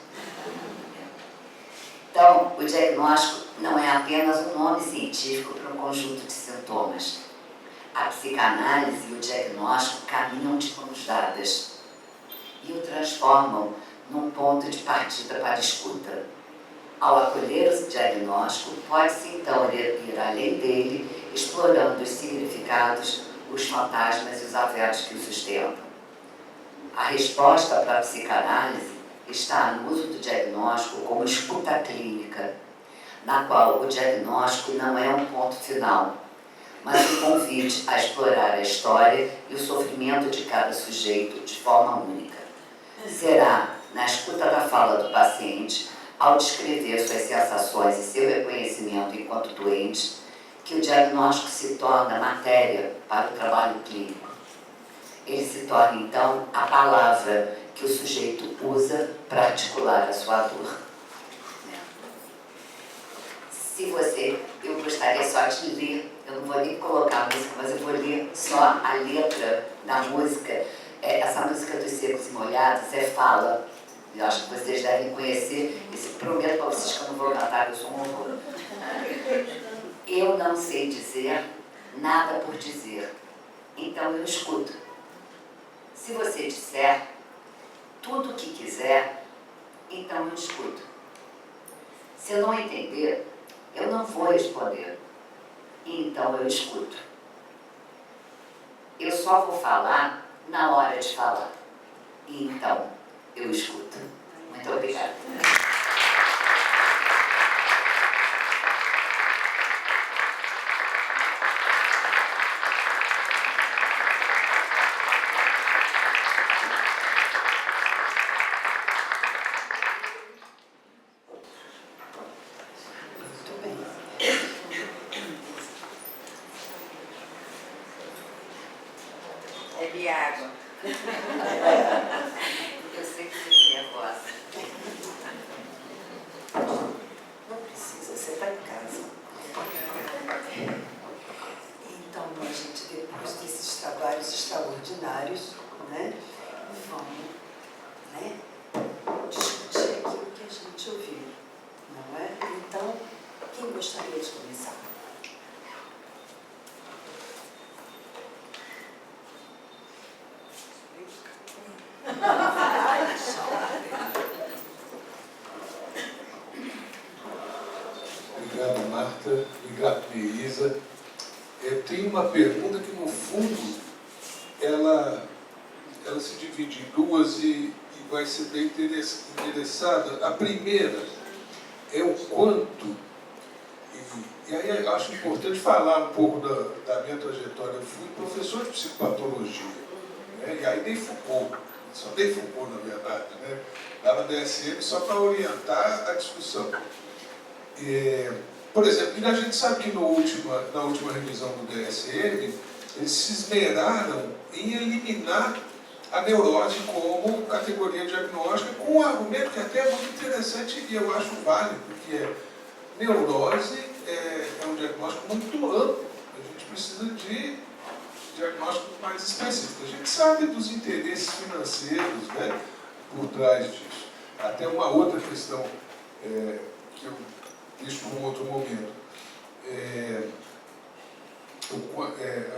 Então, o diagnóstico não é apenas um nome científico para um conjunto de sintomas. A psicanálise e o diagnóstico caminham de mãos dadas e o transformam num ponto de partida para a escuta. Ao acolher o diagnóstico, pode-se então ir além dele, explorando os significados, os fantasmas e os afetos que o sustentam. A resposta para a psicanálise está no uso do diagnóstico como escuta clínica, na qual o diagnóstico não é um ponto final, mas um convite a explorar a história e o sofrimento de cada sujeito de forma única. Será na escuta da fala do paciente, ao descrever suas sensações e seu reconhecimento enquanto doente, que o diagnóstico se torna matéria para o trabalho clínico. Ele se torna, então, a palavra que o sujeito usa para articular a sua dor. Eu gostaria só de ler, eu não vou nem colocar a música, mas eu vou ler só a letra da música. Essa música dos Secos e Molhados é Fala. Eu acho que vocês devem conhecer. E prometo para vocês que eu não vou cantar, que eu sou um horror. Eu não sei dizer nada por dizer, então eu escuto. Se você disser tudo o que quiser, então eu escuto. Se eu não entender, eu não vou responder, então eu escuto. Eu só vou falar na hora de falar, e então eu escuto. Muito obrigada. Bebe água. Eu sei que você tem a voz. Não precisa, você está em casa. Então, a gente, depois desses trabalhos extraordinários, né, vamos, né, discutir aquilo que a gente ouviu, não é? Então, quem gostaria de começar? Obrigado, Marta. Obrigado, Neísa. Eu tenho uma pergunta que, no fundo, ela se divide em duas e vai ser bem interessada. A primeira é o quanto, e aí eu acho importante falar um pouco da minha trajetória. Eu fui professor de psicopatologia, né? E aí dei Foucault, só dei Foucault, na verdade, né? Dava DSM só para orientar a discussão. Por exemplo, a gente sabe que na última revisão do DSM, eles se esmeraram em eliminar a neurose como categoria diagnóstica, com um argumento que até é muito interessante e eu acho válido, que é neurose é um diagnóstico diagnóstico muito amplo. A gente precisa de diagnósticos mais específicos. A gente sabe dos interesses financeiros, né, por trás disso. Até uma outra questão que eu deixo para um outro momento.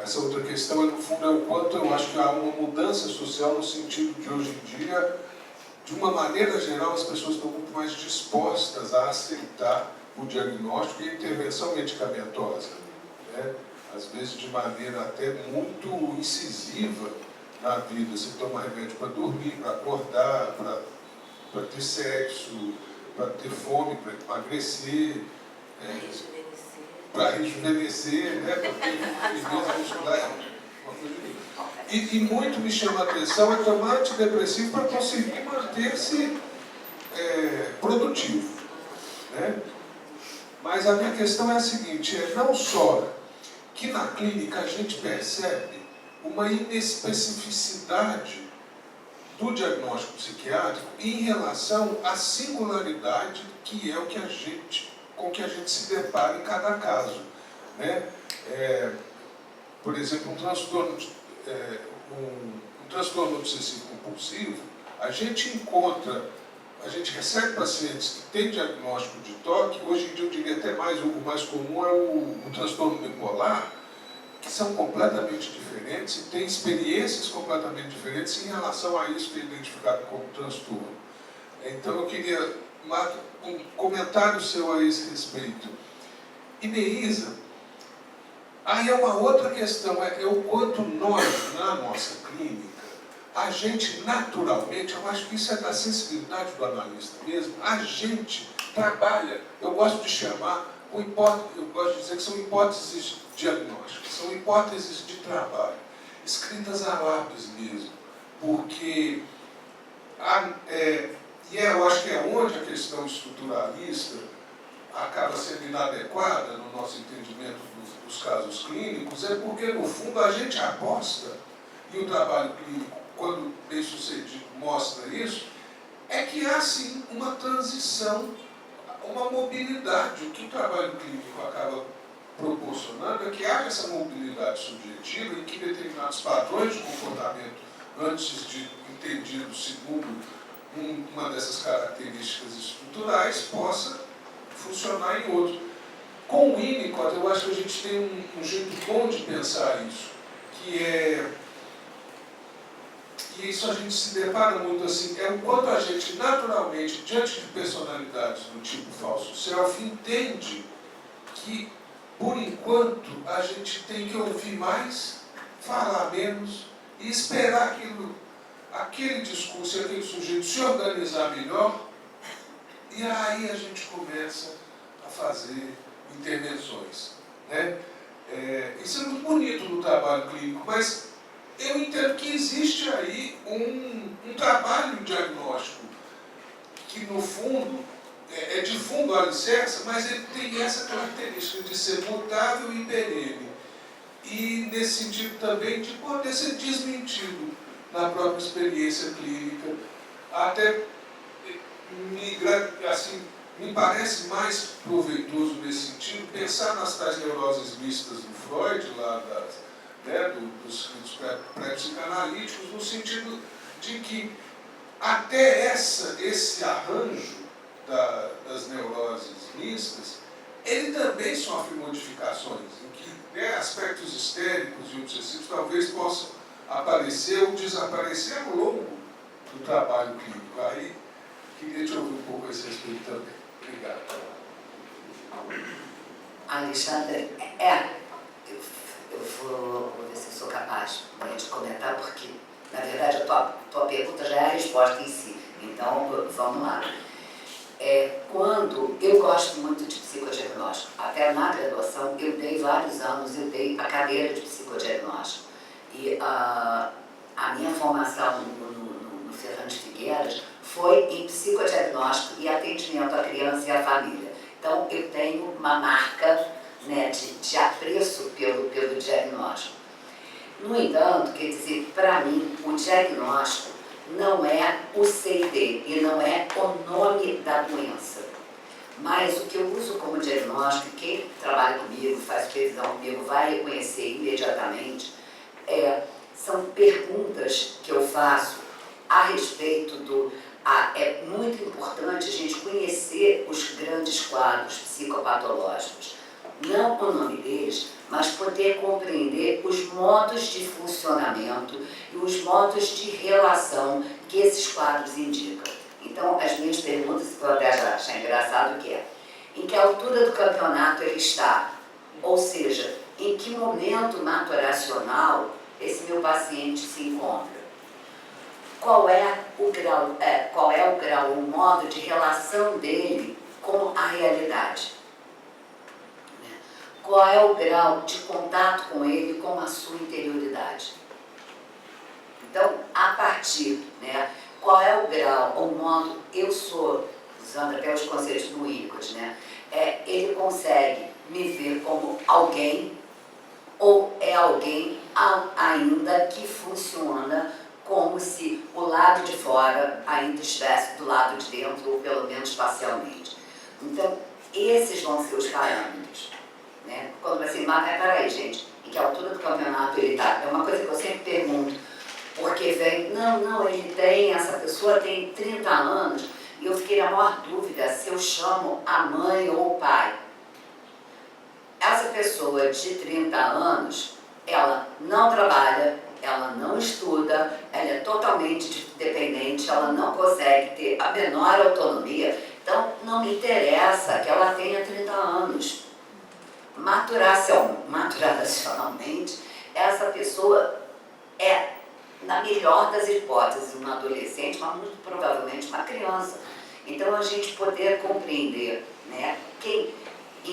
Essa outra questão, no fundo, é o quanto eu acho que há uma mudança social no sentido de, hoje em dia, de uma maneira geral, as pessoas estão muito mais dispostas a aceitar o diagnóstico e a intervenção medicamentosa, né? Às vezes de maneira até muito incisiva na vida. Você toma remédio para dormir, para acordar, para ter sexo, para ter fome, para emagrecer, para rejuvenescer, né? Para ter firmeza muscular, uma coisa e muito me chama a atenção é tomar antidepressivo para conseguir manter-se produtivo, né? Mas a minha questão é a seguinte, não só que na clínica a gente percebe uma inespecificidade do diagnóstico psiquiátrico em relação à singularidade que é o que com que a gente se depara em cada caso, né? Por exemplo, um transtorno obsessivo compulsivo, a gente recebe pacientes que têm diagnóstico de TOC, hoje em dia eu diria até mais, o mais comum é o transtorno bipolar, que são completamente diferentes e têm experiências completamente diferentes em relação a isso que é identificado como transtorno. Então eu queria, Marco, um comentário seu a esse respeito. E Neísa, aí é uma outra questão, é o quanto nós, na nossa clínica, a gente naturalmente, eu acho que isso é da sensibilidade do analista mesmo, a gente trabalha, eu gosto de chamar, eu gosto de dizer que são hipóteses diagnósticas, são hipóteses de trabalho, escritas a lápis mesmo, porque eu acho que é onde a questão estruturalista acaba sendo inadequada no nosso entendimento dos casos clínicos, é porque, no fundo, a gente aposta, e o trabalho clínico, quando bem sucedido, mostra isso, é que há, sim, uma transição, uma mobilidade. O que o trabalho clínico acaba proporcionando é que haja essa mobilidade subjetiva em que determinados padrões de comportamento, antes de entendidos segundo uma dessas características estruturais, possa funcionar em outro. Com o Winnicott, eu acho que a gente tem um jeito bom de pensar isso, e isso a gente se depara muito assim, é o quanto a gente naturalmente, diante de personalidades do tipo falso self, entende que, por enquanto, a gente tem que ouvir mais, falar menos e esperar aquele discurso e aquele sujeito se organizar melhor, e aí a gente começa a fazer intervenções, né? Isso é muito bonito no trabalho clínico, mas eu entendo que existe aí um trabalho diagnóstico que, no fundo, é de fundo alicerce, mas ele tem essa característica de ser mutável e perene. E, nesse sentido também, de poder ser desmentido na própria experiência clínica. Até me parece mais proveitoso nesse sentido pensar nas tais neuroses mistas do Freud, lá dos escritos pré-psicanalíticos, no sentido de que até esse arranjo das neuroses mistas, ele também sofre modificações, em que aspectos histéricos e obsessivos talvez possam aparecer ou desaparecer ao longo do trabalho clínico. Aí, queria te ouvir um pouco a esse respeito também. Obrigado. Alexandre, eu vou ver se eu sou capaz, né, de comentar, porque, na verdade, a tua pergunta já é a resposta em si. Então, vamos lá. Quando eu gosto muito de psicodiagnóstico, até na graduação, eu dei vários anos, eu dei a cadeira de psicodiagnóstico. E a minha formação no Ferrando Figueiras foi em psicodiagnóstico e atendimento à criança e à família. Então, eu tenho uma marca, né, de apreço pelo diagnóstico. No entanto, quer dizer, para mim, o diagnóstico não é o CID e não é o nome da doença, Mas o que eu uso como diagnóstico, quem trabalha comigo, faz supervisão comigo, vai reconhecer imediatamente, são perguntas que eu faço a respeito do... é muito importante a gente conhecer os grandes quadros psicopatológicos, não o nome deles, mas poder compreender os modos de funcionamento e os modos de relação que esses quadros indicam. Então, as minhas perguntas, que eu até já achei engraçado, que é: em que altura do campeonato ele está? Ou seja, em que momento maturacional esse meu paciente se encontra? Qual é o grau, o modo de relação dele com a realidade? Qual é o grau de contato com ele, com a sua interioridade? Então, a partir, qual é o grau, o modo, eu sou, usando até os conceitos do Winnicott, ele consegue me ver como alguém, ou é alguém ainda que funciona como se o lado de fora ainda estivesse do lado de dentro, ou pelo menos parcialmente. Então, esses vão ser os parâmetros. Quando vai ser, mas peraí, gente, em que altura do campeonato ele está? É uma coisa que eu sempre pergunto, porque vem, não, essa pessoa tem 30 anos, e eu fiquei na maior dúvida se eu chamo a mãe ou o pai. Essa pessoa de 30 anos, ela não trabalha, ela não estuda, ela é totalmente dependente, ela não consegue ter a menor autonomia, então não me interessa que ela tenha 30 anos. Maturacionalmente, essa pessoa é, na melhor das hipóteses, uma adolescente, mas muito provavelmente uma criança. Então, a gente poder compreender, em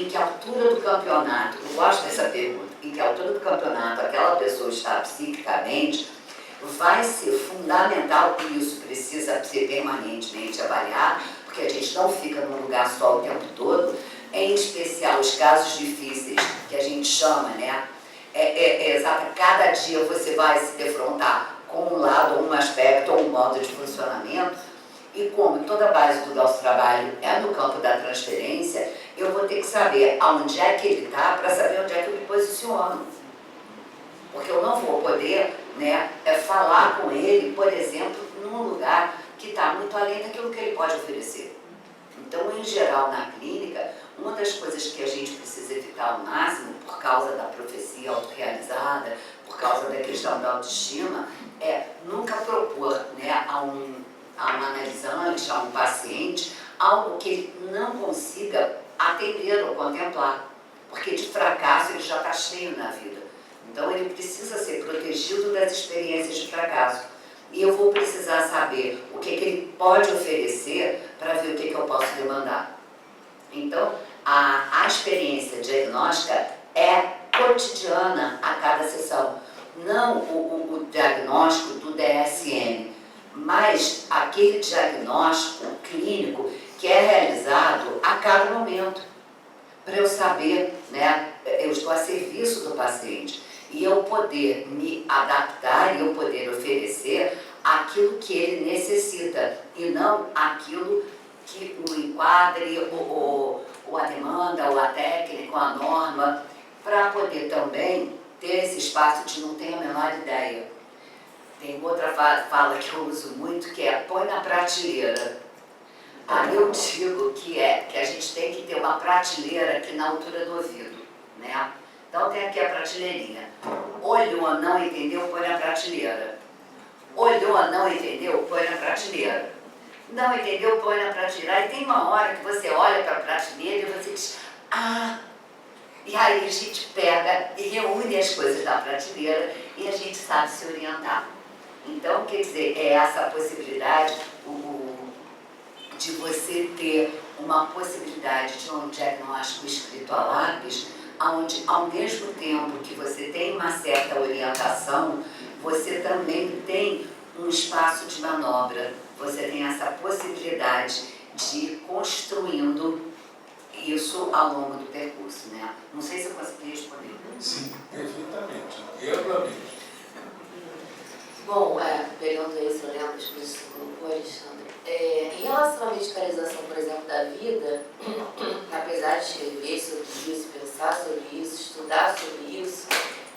que altura do campeonato, eu gosto dessa pergunta, em que altura do campeonato aquela pessoa está psiquicamente, vai ser fundamental, e isso precisa ser permanentemente avaliado, porque a gente não fica num lugar só o tempo todo, em especial os casos difíceis, que a gente chama, exato, cada dia você vai se defrontar com um lado, um aspecto, ou um modo de funcionamento, e como toda a base do nosso trabalho é no campo da transferência, eu vou ter que saber aonde é que ele está para saber onde é que eu me posiciono. Porque eu não vou poder falar com ele, por exemplo, num lugar que está muito além daquilo que ele pode oferecer. Então, em geral, na clínica, uma das coisas que a gente precisa evitar ao máximo, por causa da profecia autorrealizada, por causa da questão da autoestima, é nunca propor a um analisante, a um paciente, algo que ele não consiga atender ou contemplar, porque de fracasso ele já está cheio na vida. Então ele precisa ser protegido das experiências de fracasso. E eu vou precisar saber o que ele pode oferecer para ver o que eu posso demandar. Então, a experiência diagnóstica é cotidiana a cada sessão. Não o diagnóstico do DSM, mas aquele diagnóstico clínico que é realizado a cada momento, para eu saber, eu estou a serviço do paciente, e eu poder me adaptar e eu poder oferecer aquilo que ele necessita, e não aquilo que o enquadre, ou a demanda, ou a técnica, ou a norma, para poder também ter esse espaço de não ter a menor ideia. Tem outra fala que eu uso muito, que é põe na prateleira. Aí eu digo que a gente tem que ter uma prateleira aqui na altura do ouvido, Então tem aqui a prateleirinha. Olhou, não entendeu, põe na prateleira. Olhou, não entendeu, põe na prateleira. Não entendeu, põe na prateleira. Aí tem uma hora que você olha para a prateleira e você diz, e aí a gente pega e reúne as coisas da prateleira e a gente sabe se orientar. Então, quer dizer, é essa possibilidade de você ter uma possibilidade de um diagnóstico escrito a lápis, onde, ao mesmo tempo que você tem uma certa orientação, você também tem um espaço de manobra, você tem essa possibilidade de ir construindo isso ao longo do percurso, Não sei se eu consegui responder. Sim, perfeitamente, amplamente. Bom, pegando aí, se eu lembro as coisas que você colocou, Alexandre, em relação à medicalização, por exemplo, da vida, apesar de escrever sobre isso, pensar sobre isso, estudar sobre isso,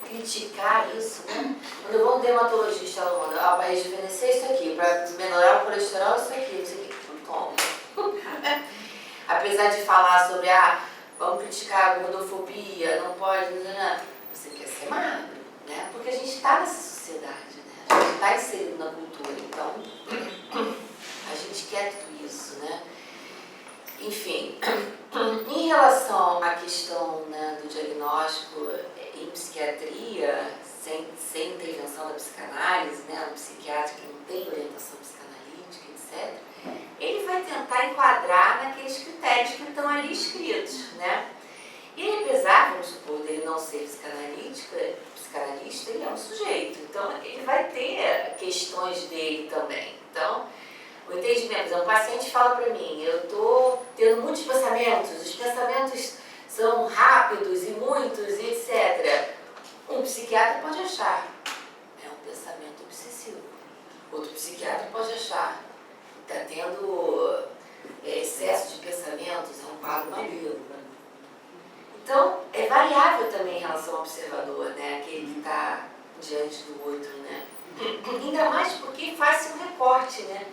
criticar isso, né? Quando eu vou a um dermatologista, ela manda, para rejuvenescer isso aqui, para melhorar o colesterol, isso aqui, não toma. Apesar de falar sobre, vamos criticar a gordofobia, não pode, você quer ser magro, né? Porque a gente está nessa sociedade, né? A gente está inserido na cultura, então a gente quer tudo isso, né? Enfim, em relação à questão, né, do diagnóstico em psiquiatria, sem intervenção da psicanálise, né, um psiquiatra que não tem orientação psicanalítica, etc., ele vai tentar enquadrar naqueles critérios que estão ali escritos, né? E apesar, vamos supor, dele não ser psicanalista, ele é um sujeito, então ele vai ter questões dele também. Então, o entendimento, um paciente fala para mim, eu estou tendo muitos pensamentos, os pensamentos são rápidos e muitos, e etc. Um psiquiatra pode achar, é um pensamento obsessivo. Outro psiquiatra pode achar, está tendo excesso de pensamentos, é um quadro maligno. Então, é variável também em relação ao observador, né? Aquele que está diante do outro, né? Ainda mais porque faz-se um recorte, né?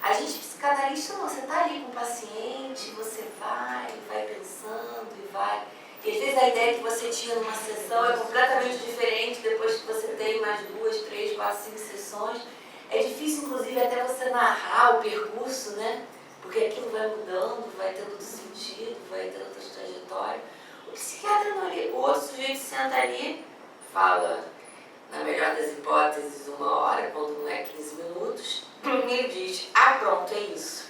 A gente psicanalista não, você está ali com o paciente, você vai pensando e vai. E às vezes a ideia que você tinha numa sessão é completamente diferente depois que você tem mais 2, 3, 4, 5 sessões. É difícil, inclusive, até você narrar o percurso, né? Porque aquilo vai mudando, vai tendo outro sentido, vai tendo outra trajetória. O psiquiatra não, o outro sujeito senta ali, fala, na melhor das hipóteses, 1 hora, quando não é 15 minutos, e ele diz, pronto, é isso.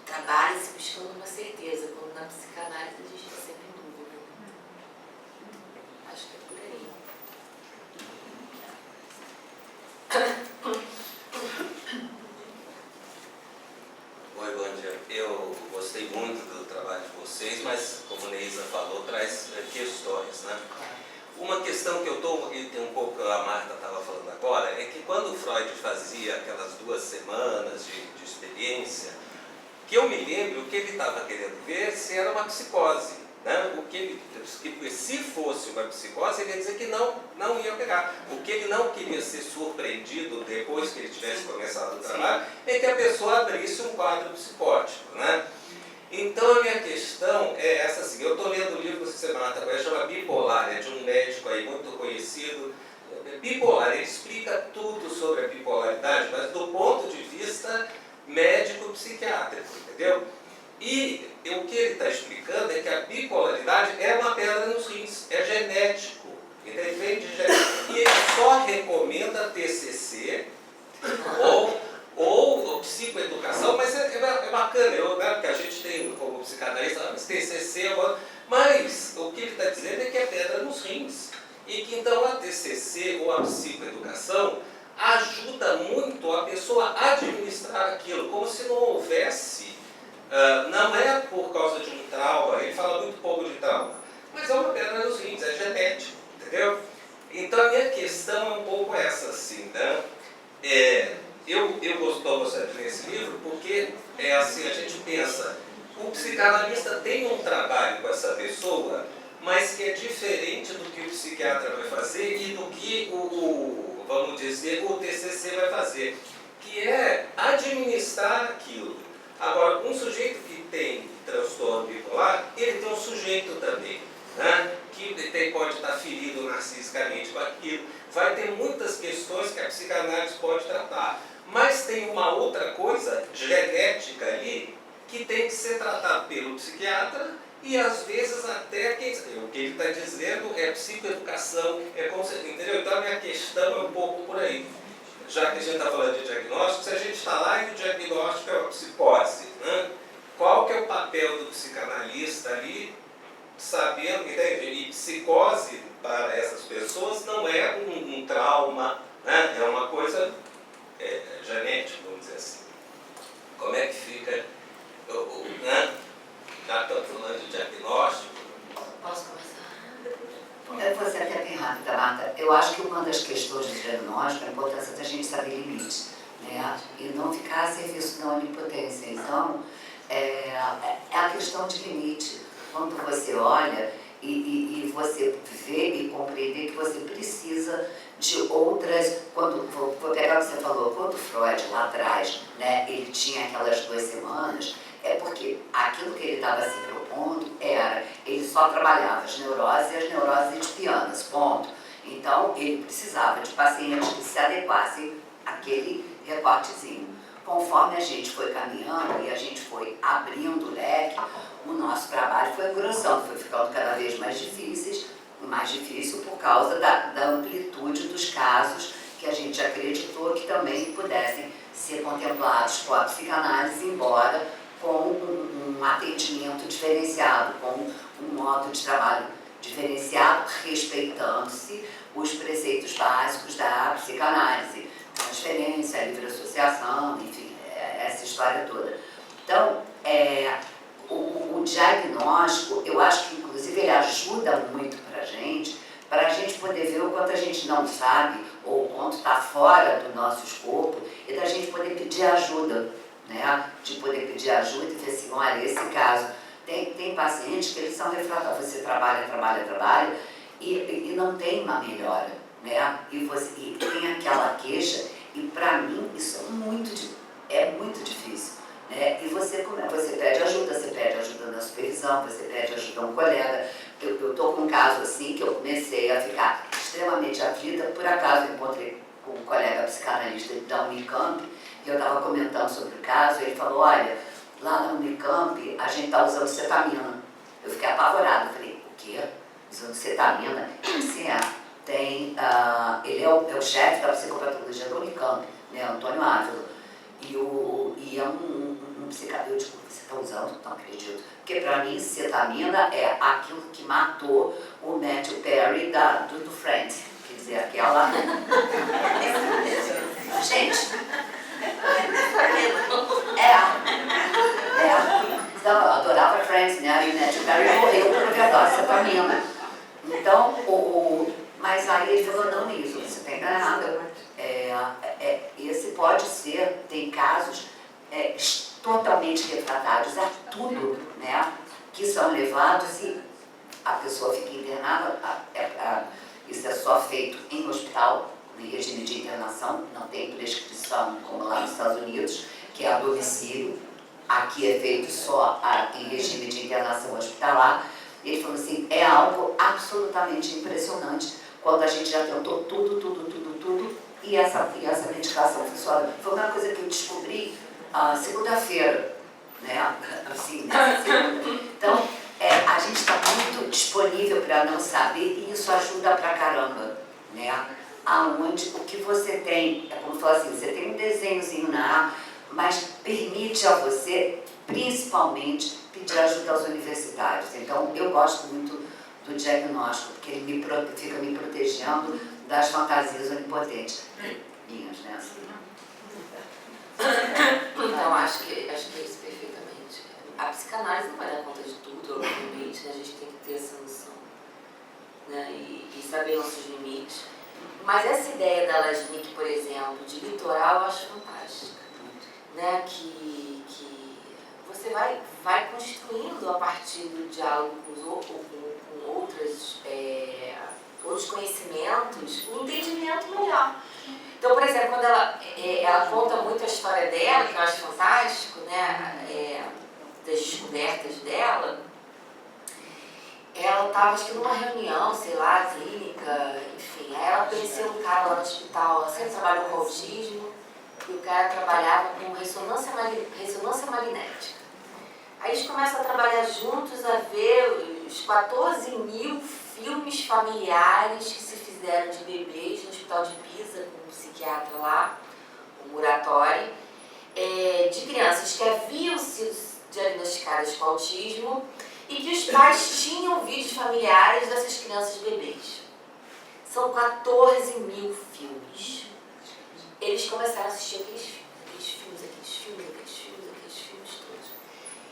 Trabalha-se buscando uma certeza, quando na psicanálise a gente está sempre em dúvida. Acho que é por aí. Oi, bom dia. Eu gostei muito do trabalho de vocês, mas, como a Neisa falou, traz questões, né? Uma questão que eu estou, e tem um pouco que a Marta estava falando agora, é que quando o Freud fazia aquelas 2 semanas de experiência, que eu me lembro que ele estava querendo ver se era uma psicose, né? Se fosse uma psicose, ele ia dizer que não ia pegar. O que ele não queria ser surpreendido depois que ele tivesse começado o trabalho é que a pessoa abrisse um quadro psicótico, né? Então a minha questão é essa assim, eu estou lendo um livro essa semana, chama Bipolar, é de um médico aí muito conhecido. Bipolar, ele explica tudo sobre a bipolaridade, mas do ponto de vista médico-psiquiátrico, entendeu? E o que ele está explicando é que a bipolaridade é uma pedra nos rins, é genético, entende? Vem de genético. E ele só recomenda TCC ou psicoeducação, mas é bacana, porque a gente tem como psicanalista, mas TCC, mas o que ele está dizendo é que é pedra nos rins. E que então a TCC ou a psicoeducação ajuda muito a pessoa a administrar aquilo, como se não houvesse, não é por causa de um trauma, ele fala muito pouco de trauma, mas é uma pedra nos rins, é genético, entendeu? Então a minha questão é um pouco essa, assim, né? Eu estou gostando de ler esse livro porque assim, a gente pensa, o psicanalista tem um trabalho com essa pessoa, mas que é diferente do que o psiquiatra vai fazer e do que vamos dizer, o TCC vai fazer, que é administrar aquilo. Agora, um sujeito que tem transtorno bipolar, ele tem um sujeito também, né? Que pode estar ferido narcisicamente com aquilo, vai ter muitas questões que a psicanálise pode tratar. Mas tem uma outra coisa genética ali que tem que ser tratado pelo psiquiatra e às vezes até o que ele está dizendo é psicoeducação, entendeu? Então a minha questão é um pouco por aí. Já que a gente está falando de diagnóstico, se a gente está lá e o diagnóstico é uma psicose, né? Qual que é o papel do psicanalista ali, sabendo, entende? E psicose para essas pessoas não é um trauma, né? É uma coisa genética, vamos dizer assim. Como é que fica, né? Já estamos falando de diagnóstico. Posso começar? Você até bem rápido. rápida, Marta. Eu acho que uma das questões do diagnóstico é a importância da gente saber limites, né? E não ficar a serviço da onipotência. Então, é a questão de limite. Quando você olha e você vê e compreender que você precisa de outras... Vou pegar o que você falou, quando Freud, lá atrás, né, ele tinha aquelas 2 semanas, é porque aquilo que ele estava se propondo era, ele só trabalhava as neuroses e as neuroses edipianas, ponto. Então, ele precisava de pacientes que se adequassem àquele recortezinho. Conforme a gente foi caminhando e a gente foi abrindo o leque, o nosso trabalho foi engrossando, foi ficando cada vez mais difícil por causa da amplitude dos casos que a gente acreditou que também pudessem ser contemplados com a psicanálise, embora com um atendimento diferenciado, com um modo de trabalho diferenciado, respeitando-se os preceitos básicos da psicanálise, transferência, livre associação, enfim, essa história toda. Então, o diagnóstico, eu acho que inclusive ele ajuda muito para a gente poder ver o quanto a gente não sabe, ou o quanto está fora do nosso escopo, e da gente poder pedir ajuda, né? De poder pedir ajuda e ver assim, olha, esse caso, tem pacientes que eles são refratários, você trabalha, e não tem uma melhora, né? E tem aquela queixa, e para mim isso é muito difícil. E você pede ajuda na supervisão, você pede ajuda a um colega. Eu estou com um caso assim que eu comecei a ficar extremamente aflita. Por acaso eu encontrei com um colega psicanalista da Unicamp e eu estava comentando sobre o caso e ele falou, olha, lá na Unicamp a gente está usando cetamina. Eu fiquei apavorada, falei, o quê? Usando cetamina? Sim, ele é o chefe da psicopatologia da Unicamp, né, Antônio Ávila. E é um psiquiatra, eu digo, você está usando? Não acredito. Porque para mim, cetamina é aquilo que matou o Matthew Perry do Friends. Quer dizer, aquela... Gente... Então, eu adorava Friends, né? E o Matthew Perry morreu por overdose de cetamina. Então, mas aí ele falou, não, isso, você está enganada. Esse pode ser, tem casos totalmente refratários a tudo, né, que são levados e a pessoa fica internada. Isso é só feito em hospital, em regime de internação, não tem prescrição como lá nos Estados Unidos, que é a domicílio. Aqui é feito só em regime de internação hospitalar. Ele falou assim, é algo absolutamente impressionante quando a gente já tentou tudo, e essa medicação funciona. Foi uma coisa que eu descobri segunda-feira, né? Assim, nessa segunda. Então, a gente está muito disponível para não saber e isso ajuda pra caramba, né? Aonde o que você tem, é como falar assim, você tem um desenhozinho na ar, mas permite a você, principalmente, pedir ajuda aos universitários. Então, eu gosto muito do diagnóstico, porque ele fica me protegendo das fantasias onipotentes minhas, né? Então, acho que é isso perfeitamente. A psicanálise não vai dar conta de tudo, obviamente, né? A gente tem que ter essa noção, né? E saber nossos limites. Mas essa ideia da Lajnik, por exemplo, de litoral, eu acho fantástica, né? Que você vai construindo a partir do diálogo com outros conhecimentos, um entendimento melhor. Então, por exemplo, quando ela conta muito a história dela, que eu acho fantástico, né, das descobertas dela, ela estava, acho que numa reunião, sei lá, clínica, enfim, aí ela conheceu um cara lá no hospital, ela sempre trabalhou com autismo, e o cara trabalhava com ressonância magnética. Aí eles começam a trabalhar juntos, a ver os 14 mil filmes familiares que se fizeram de bebês no hospital de Pisa, com um psiquiatra lá, o Muratori, de crianças que haviam sido diagnosticadas com autismo e que os pais tinham vídeos familiares dessas crianças bebês. São 14 mil filmes. Eles começaram a assistir aqueles filmes todos.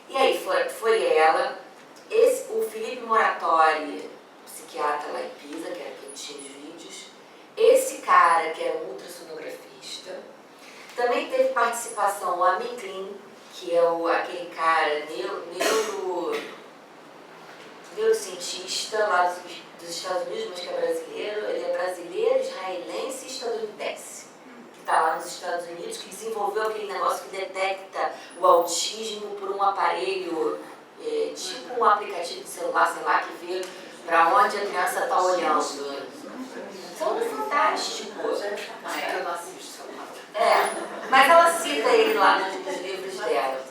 E aí foi ela, o Felipe Muratori, psiquiatra lá em Pisa, que era quem tinha os cara que era um ultrassonografista. Também teve participação o Amiglin, que é aquele cara neurocientista lá dos Estados Unidos, mas que é brasileiro. Ele é brasileiro, israelense e estadunidense, que está lá nos Estados Unidos, que desenvolveu aquele negócio que detecta o autismo por um aparelho, tipo um aplicativo de celular, sei lá, que vê para onde a criança está olhando. São fantástico. Eu não assisto. Mas ela cita ele lá nos livros dela.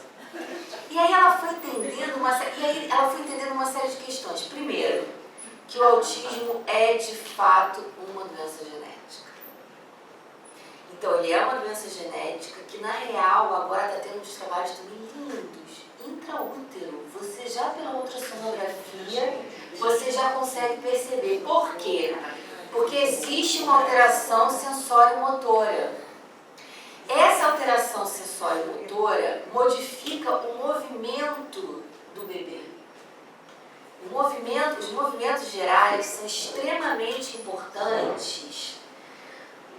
E aí ela foi entendendo uma série de questões. Primeiro, que o autismo é de fato uma doença genética. Então ele é uma doença genética que na real agora está tendo uns trabalhos também lindos, intraútero. Você já pela ultrassonografia, você já consegue perceber. Por quê? Porque existe uma alteração sensório-motora. Essa alteração sensório-motora modifica o movimento do bebê. Os movimentos gerais são extremamente importantes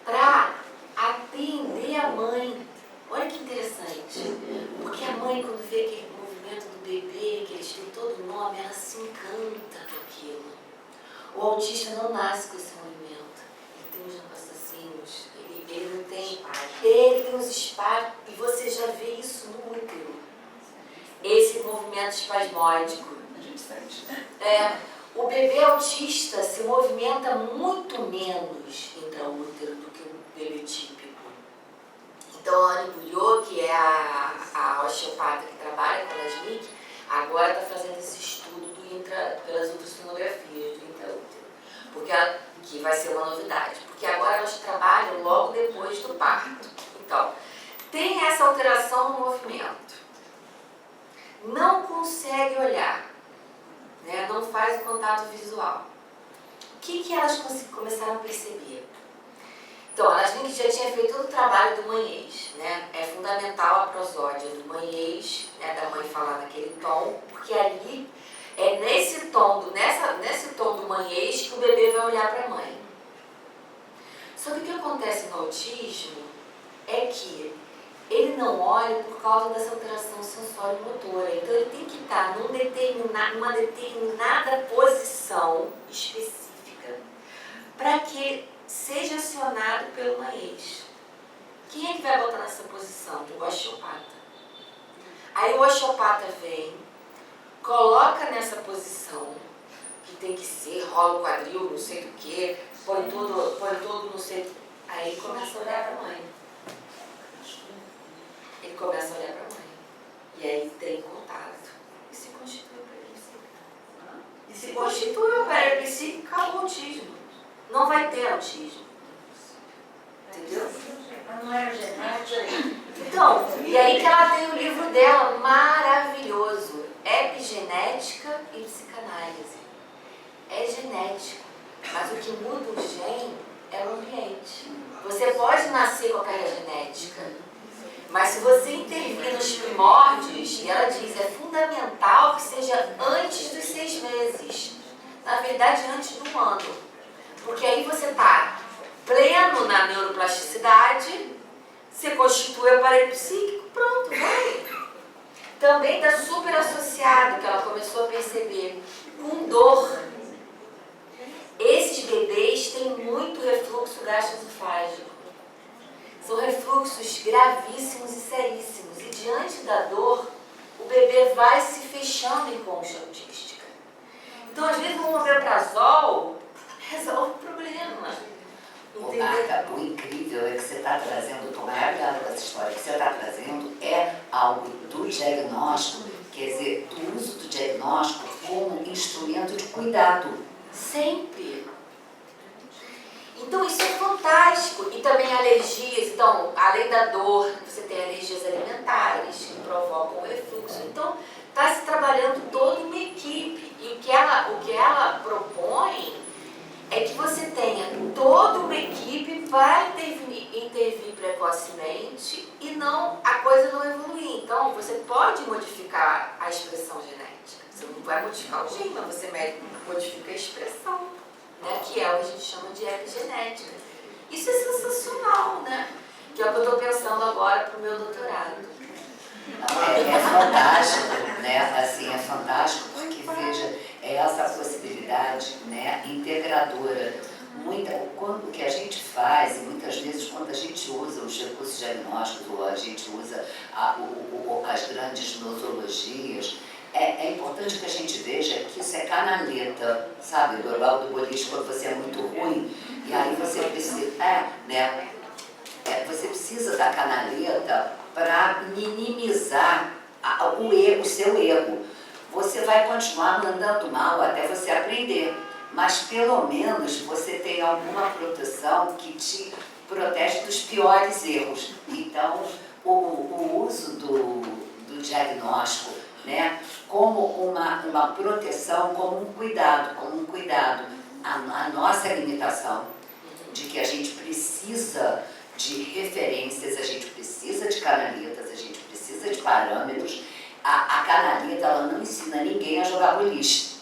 para atender a mãe. Olha que interessante. Porque a mãe, quando vê aquele movimento do bebê, que eles têm todo o nome, ela se encanta com aquilo. O autista não nasce com esse movimento. Ele tem uns raciocínios, ele não tem. Ele tem os espasmos, e você já vê isso no útero. Esse movimento espasmódico. O bebê autista se movimenta muito menos intraútero do que o bebê típico. Então, a Anne Bouillot, que é a osteopata que trabalha com a Lasnik, agora está fazendo esse estudo pelas ultrassonografias do intraútero, que vai ser uma novidade, porque agora elas trabalham logo depois do parto. Então, tem essa alteração no movimento, não consegue olhar, né? Não faz o contato visual. O que elas começaram a perceber? Então, a Lasnik já tinha feito todo o trabalho do mãe-ex, né? É fundamental a prosódia do mãe-ex, né? Da mãe falar naquele tom, porque ali é nesse tom do mãe-ex que o bebê vai olhar para a mãe. Só que o que acontece no autismo é que ele não olha por causa dessa alteração sensório-motora. Então ele tem que estar numa determinada posição específica para que seja acionado pelo mãe-ex. Quem é que vai botar nessa posição? O osteopata. Aí o osteopata vem, coloca nessa posição, que tem que ser, rola o quadril, não sei do que, põe tudo, não sei. Aí ele começa a olhar para a mãe. Ele começa a olhar para a mãe. E aí tem contato. E se constitui o aparelho psíquico. E se constitui o aparelho psíquico, acabou o autismo. Não vai ter autismo. Entendeu? Não era genética. Então, e aí que ela tem o livro dela maravilhoso. Epigenética e psicanálise. É genético, mas o que muda o gene é o ambiente. Você pode nascer com aquela genética, mas se você intervir nos primórdios, e ela diz, é fundamental que seja antes dos 6 meses. Na verdade, antes do 1 ano. Porque aí você está pleno na neuroplasticidade, você constitui o aparelho psíquico, pronto, vai. Também está super associado, que ela começou a perceber, com dor. Esses bebês têm muito refluxo gastroesofágico. São refluxos gravíssimos e seríssimos. E diante da dor, o bebê vai se fechando em concha autística. Então, às vezes, um omeprazol resolve o problema. O incrível é que você está trazendo, tomar cuidado com essa história, que você está trazendo é algo do diagnóstico, quer dizer, do uso do diagnóstico como instrumento de cuidado. Sempre. Então isso é fantástico. E também alergias. Então, além da dor, você tem alergias alimentares que provocam refluxo. Então, está se trabalhando toda uma equipe. E o que ela propõe é que você tenha toda uma equipe para intervir precocemente e a coisa não evoluir. Então, você pode modificar a expressão genética. Você não vai modificar o gene, mas você modifica a expressão, né? Que é o que a gente chama de epigenética. Isso é sensacional, né? Que é o que eu estou pensando agora para o meu doutorado. É fantástico, né? Assim, é fantástico porque, veja, é essa possibilidade, né, integradora. O que a gente faz, e muitas vezes quando a gente usa os recursos diagnósticos ou a gente usa as grandes nosologias, é importante que a gente veja que isso é canaleta, sabe? Do Eduardo Bolis, quando você é muito ruim, e aí você precisa, você precisa da canaleta para minimizar o seu erro. Você vai continuar mandando mal até você aprender, mas pelo menos você tem alguma proteção que te protege dos piores erros. Então, o uso do diagnóstico, né, como uma proteção, como um cuidado, a nossa limitação de que a gente precisa de referências, a gente precisa de canaletas, a gente precisa de parâmetros. A canaleta, ela não ensina ninguém a jogar boliche.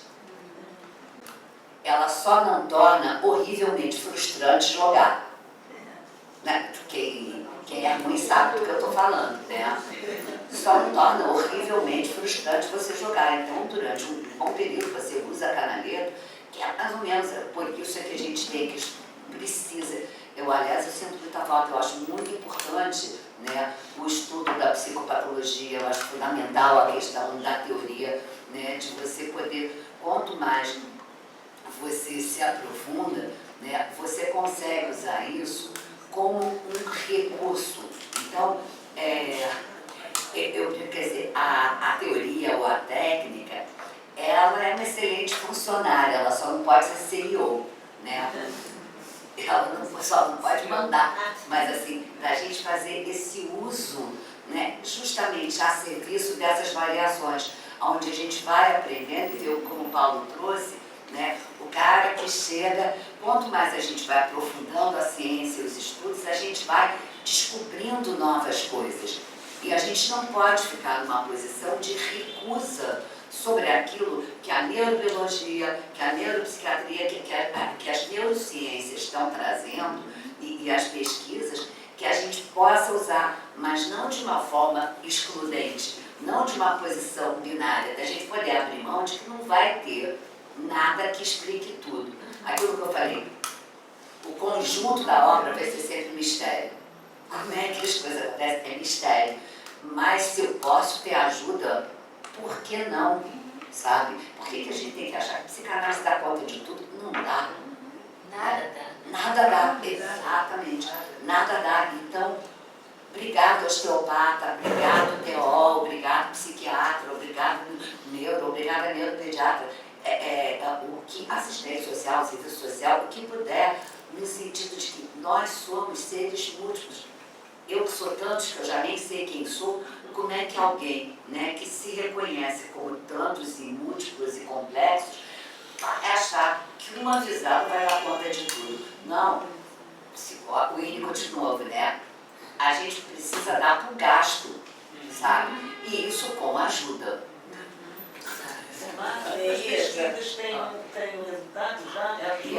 Ela só não torna horrivelmente frustrante jogar. Né? Quem é ruim sabe do que eu estou falando, né? Só não torna horrivelmente frustrante você jogar. Então, durante um bom período, você usa a canaleta, que é mais ou menos por isso que a gente tem que precisa. Aliás, eu sinto muita falta, eu acho muito importante, né, o estudo da psicopatologia, eu acho fundamental a questão da teoria, né, de você poder, quanto mais você se aprofunda, né, você consegue usar isso como um recurso. Então, quer dizer, a teoria ou a técnica, ela é uma excelente funcionária, ela só não pode ser CEO, né? Ela só não pode mandar, mas assim, para a gente fazer esse uso, né, justamente a serviço dessas variações, onde a gente vai aprendendo, e ver como o Paulo trouxe, né, o cara que chega, quanto mais a gente vai aprofundando a ciência e os estudos, a gente vai descobrindo novas coisas. E a gente não pode ficar numa posição de recusa sobre aquilo que a neurobiologia, que a neuropsiquiatria, que as neurociências estão trazendo e as pesquisas, que a gente possa usar, mas não de uma forma excludente, não de uma posição binária, da gente poder abrir mão de que não vai ter nada que explique tudo. Aquilo que eu falei, o conjunto da obra vai ser sempre um mistério. Como é que as coisas acontecem? É mistério. Mas se eu posso ter ajuda, por que não? Sabe? Por que a gente tem que achar que psicanálise dá conta de tudo? Não dá. Nada dá. Nada dá, exatamente. Nada dá. Então, obrigado osteopata, obrigado TO, obrigado psiquiatra, obrigado neuro, obrigado neuropediatra. O que assistente social, serviço social, o que puder, no sentido de que nós somos seres múltiplos. Eu que sou tantos que eu já nem sei quem sou, como é que alguém, né, que se reconhece como tantos e múltiplos e complexos vai achar que uma visão vai dar conta de tudo? Não. O Winnicott de novo, né? A gente precisa dar para o gasto, sabe? E isso com ajuda. E as pesquisas têm resultado já?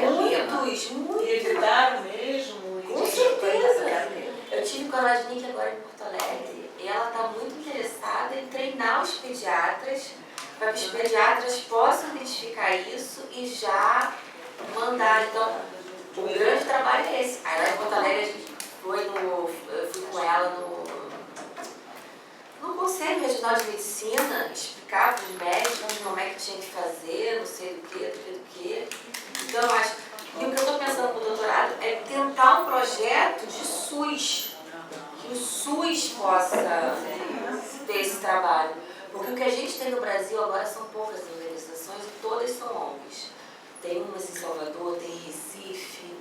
Muitos. E evitaram mesmo? Com certeza. Eu tive com a Lasnik agora em Porto Alegre e ela está muito interessada em treinar os pediatras para que os pediatras possam identificar isso e já mandar. Então, o grande trabalho é esse. Aí lá em Porto Alegre a gente eu fui com ela no Conselho Regional de Medicina, explicar para os médicos como é que tinha que fazer, não sei do que. Então, eu acho. E o que eu estou pensando para o doutorado é tentar um projeto de SUS, que o SUS possa ter esse trabalho. Porque o que a gente tem no Brasil agora são poucas organizações e todas são ONGs. Tem umas em Salvador, tem em Recife,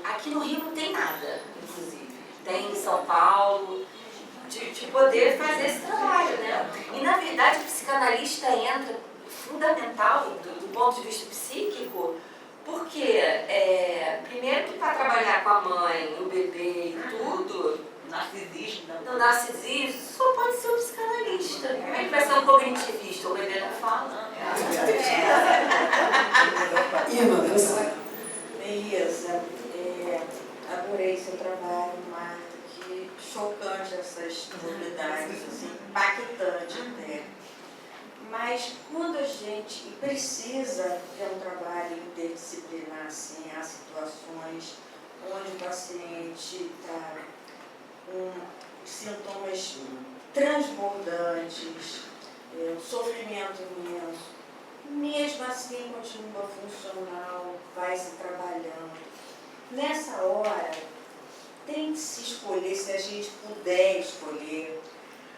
aqui no Rio não tem nada, inclusive. Tem em São Paulo, de poder fazer esse trabalho, né? E na verdade o psicanalista entra fundamental do ponto de vista psíquico. Porque, primeiro que para trabalhar com a mãe, o bebê e tudo, no narcisismo, só pode ser um psicanalista. Como é que vai ser um cognitivista? O bebê não fala. Irmã, você? Beleza. adorei seu trabalho, Marta, que chocante essas novidades, assim, impactante até. Mas quando a gente precisa ter um trabalho interdisciplinar, assim, há situações onde o paciente está com sintomas transbordantes, um sofrimento imenso, mesmo assim continua funcional, vai se trabalhando. Nessa hora, tem que se escolher, se a gente puder escolher,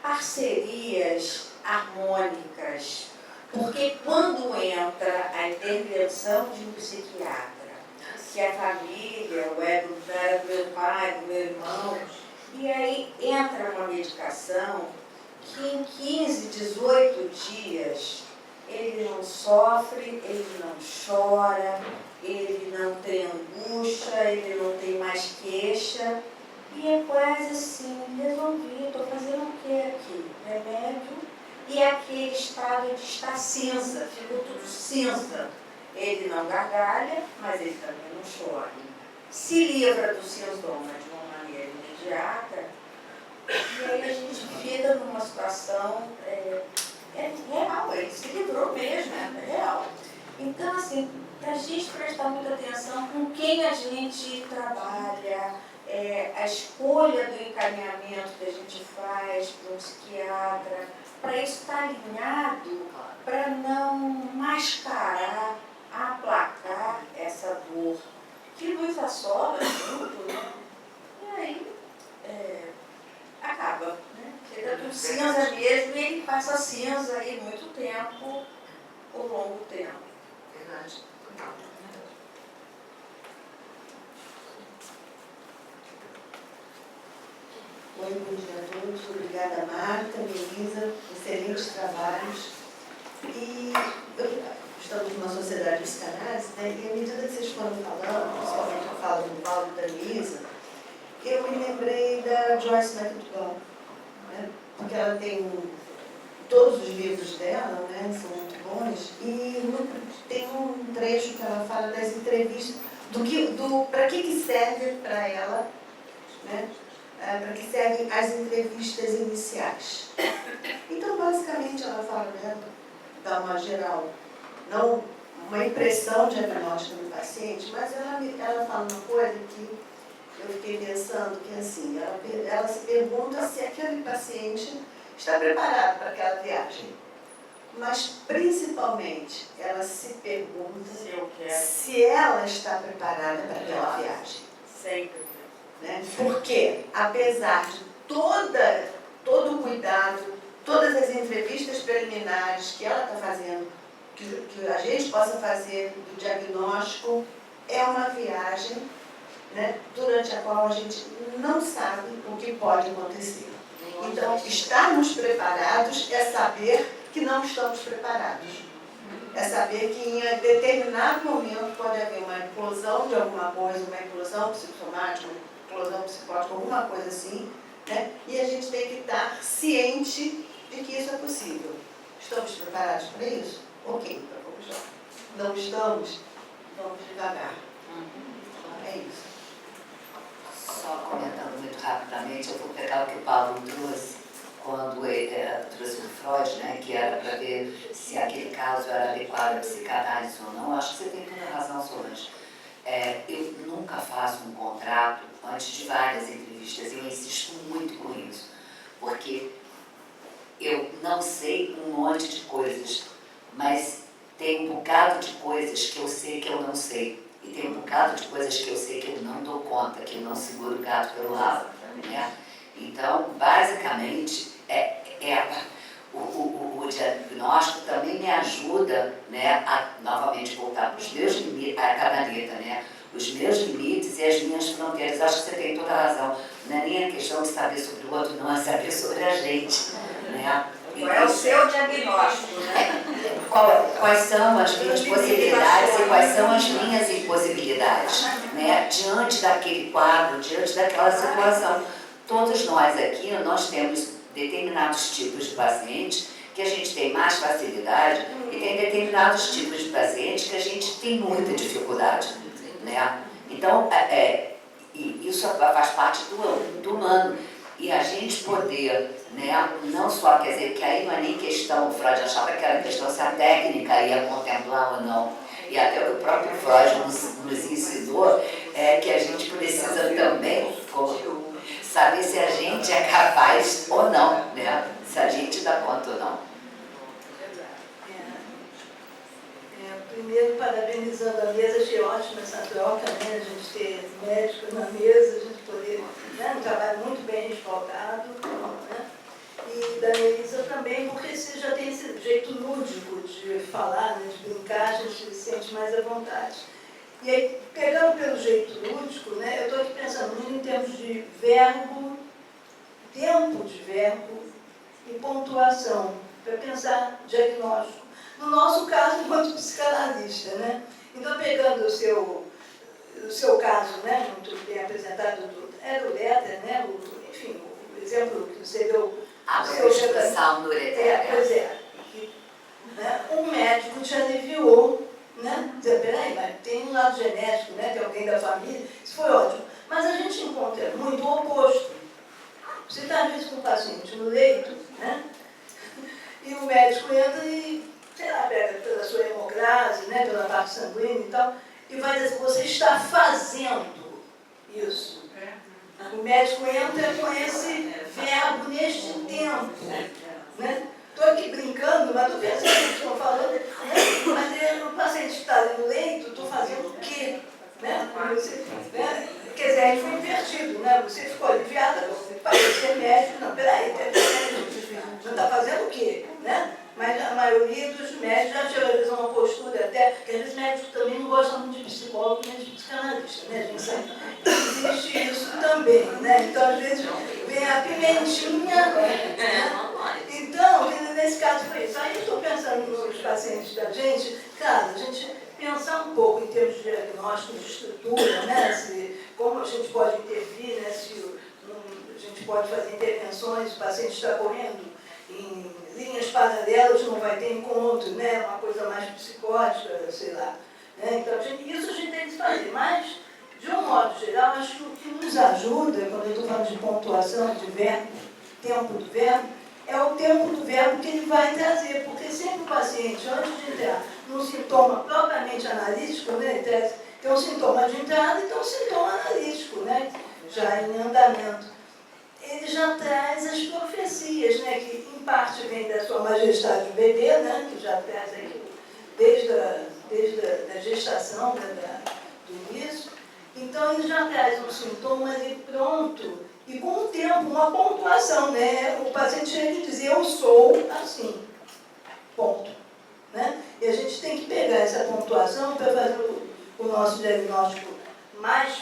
parcerias harmônicas, porque quando entra a intervenção de um psiquiatra, que a família, ou é do meu pai, do meu irmão, e aí entra uma medicação que em 15, 18 dias ele não sofre, ele não chora, ele não tem angústia, ele não tem mais queixa, e é quase assim, resolvi, estou fazendo o que aqui? Remédio, e aquele estado de estar cinza, ficou tudo cinza. Ele não gargalha, mas ele também não chora. Se livra do sintoma de uma maneira imediata, e aí a gente fica numa situação real, ele se livrou mesmo, é real. Então, assim, para a gente prestar muita atenção com quem a gente trabalha, a escolha do encaminhamento que a gente faz para um psiquiatra, para isso estar alinhado, para não mascarar, aplacar essa dor, que nos assola muito, né? E aí acaba, né? Fica tudo cinza mesmo e ele passa cinza aí muito tempo, por longo tempo. Verdade. Oi, bom dia a todos. Obrigada, Marta, Melisa, excelentes trabalhos. E estamos numa sociedade de psicanálise, né? E à medida que vocês foram falando, principalmente a fala do Paulo e da Melisa, eu me lembrei da Joyce McDowell, né? Porque ela tem todos os livros dela, né? São muito bons, e tem um trecho que ela fala das entrevistas, para que serve para ela, né? Para que servem as entrevistas iniciais. Então, basicamente, ela fala, né, dá uma geral, não uma impressão diagnóstica do paciente, mas ela fala uma coisa que eu fiquei pensando, que assim, ela se pergunta se aquele paciente está preparado para aquela viagem. Mas, principalmente, ela se pergunta se ela está preparada para aquela viagem. Sempre. Né? Porque, apesar de todo o cuidado, todas as entrevistas preliminares que ela está fazendo, que a gente possa fazer do diagnóstico, é uma viagem, né, durante a qual a gente não sabe o que pode acontecer. Então, estarmos preparados é saber que não estamos preparados. É saber que em determinado momento pode haver uma implosão de alguma coisa, uma implosão psicossomática, uma implosão psicótica, alguma coisa assim, né? E a gente tem que estar ciente de que isso é possível. Estamos preparados para isso? Ok, então vamos lá. Não estamos? Vamos devagar. Então, é isso. Só comentando muito rapidamente, eu vou pegar o que o Paulo trouxe, quando ele trouxe o Freud, né, que era para ver se aquele caso era adequado à psicanálise ou não. Acho que você tem toda a razão, Solange. Eu nunca faço um contrato antes de várias entrevistas, eu insisto muito com isso, porque eu não sei um monte de coisas, mas tem um bocado de coisas que eu sei que eu não sei. E tem um bocado de coisas que eu sei que eu não dou conta, que eu não seguro o gato pelo rabo, né? Então, basicamente, o diagnóstico também me ajuda, né, a novamente voltar para os meus limites, a caderneta, né? Os meus limites e as minhas fronteiras. Acho que você tem toda a razão. Não é nem a questão de saber sobre o outro, não, é saber sobre a gente, né? Qual é o seu diagnóstico, né? Quais são as minhas possibilidades e quais são as minhas impossibilidades, né? Diante daquele quadro, diante daquela situação. Todos nós aqui, nós temos determinados tipos de pacientes que a gente tem mais facilidade e tem determinados tipos de pacientes que a gente tem muita dificuldade, né? Então, E isso faz parte do humano. E a gente poder, né, não só, quer dizer, que aí não é nem questão, o Freud achava que era questão se a técnica ia contemplar ou não. E até o que o próprio Freud nos ensinou é que a gente precisa também saber se a gente é capaz ou não, né? Se a gente dá conta ou não. Primeiro, parabenizando a mesa, achei ótima essa troca, né? A gente ter médicos na mesa, a gente poder, né? Um trabalho muito bem respaldado, né? E da Melissa também, porque você já tem esse jeito lúdico de falar, né? De brincar, a gente se sente mais à vontade. E aí, pegando pelo jeito lúdico, né? Eu estou aqui pensando muito em termos de verbo, tempo de verbo e pontuação, para pensar diagnóstico. No nosso caso, enquanto psicanalista, né? Então, pegando o seu caso, né? Muito bem apresentado, do Letter, né? Enfim, o exemplo que você deu. A prescrição do Letter. Pois é. Né? Um médico te aliviou, né? Dizer, peraí, mas tem um lado genético, né? Tem alguém da família. Isso foi ótimo. Mas a gente encontra muito o oposto. Você está, às vezes, com um paciente no leito, né? E o médico entra e, sei lá, pega pela sua hemocrase, né, pela parte sanguínea e tal, e vai dizer, você está fazendo isso. O médico entra com esse verbo neste tempo. Né? Estou aqui brincando, mas estou pensando o que estou falando. Né? Mas o paciente está ali no leito, estou fazendo o quê? Né? Você, né? Quer dizer, aí foi invertido, né? Você ficou aliviada, você parece ser médico, não, peraí, você está fazendo o quê? Né? Mas a maioria dos médicos já tinha, às vezes, uma postura até, porque às vezes médicos também não gostam muito de psicólogo nem de psicanalista, né? A gente sabe que existe isso também, né? Então, às vezes, vem a pimentinha, né? Então, nesse caso foi isso. Aí eu estou pensando nos pacientes da gente, claro, a gente pensar um pouco em termos de diagnóstico, de estrutura, né? Se, como a gente pode intervir, né? Se a gente pode fazer intervenções, o paciente está correndo em linhas paralelas, não vai ter encontro, né? Uma coisa mais psicótica, sei lá. Né? Então, isso a gente tem que fazer. Mas, de um modo geral, acho que o que nos ajuda, quando eu estou falando de pontuação, de verbo, tempo do verbo, é o tempo do verbo que ele vai trazer, porque sempre o paciente, antes de entrar num sintoma propriamente analítico, né, tem um sintoma de entrada e tem um sintoma analítico, né, já em andamento. Ele já traz as profecias, né, que em parte vem da sua majestade o bebê, né, que já traz aqui desde a gestação, né, do início. Então ele já traz um sintoma ali pronto, e com o tempo, uma pontuação, né? O paciente chega e diz, eu sou assim, ponto. Né? E a gente tem que pegar essa pontuação para fazer o nosso diagnóstico mais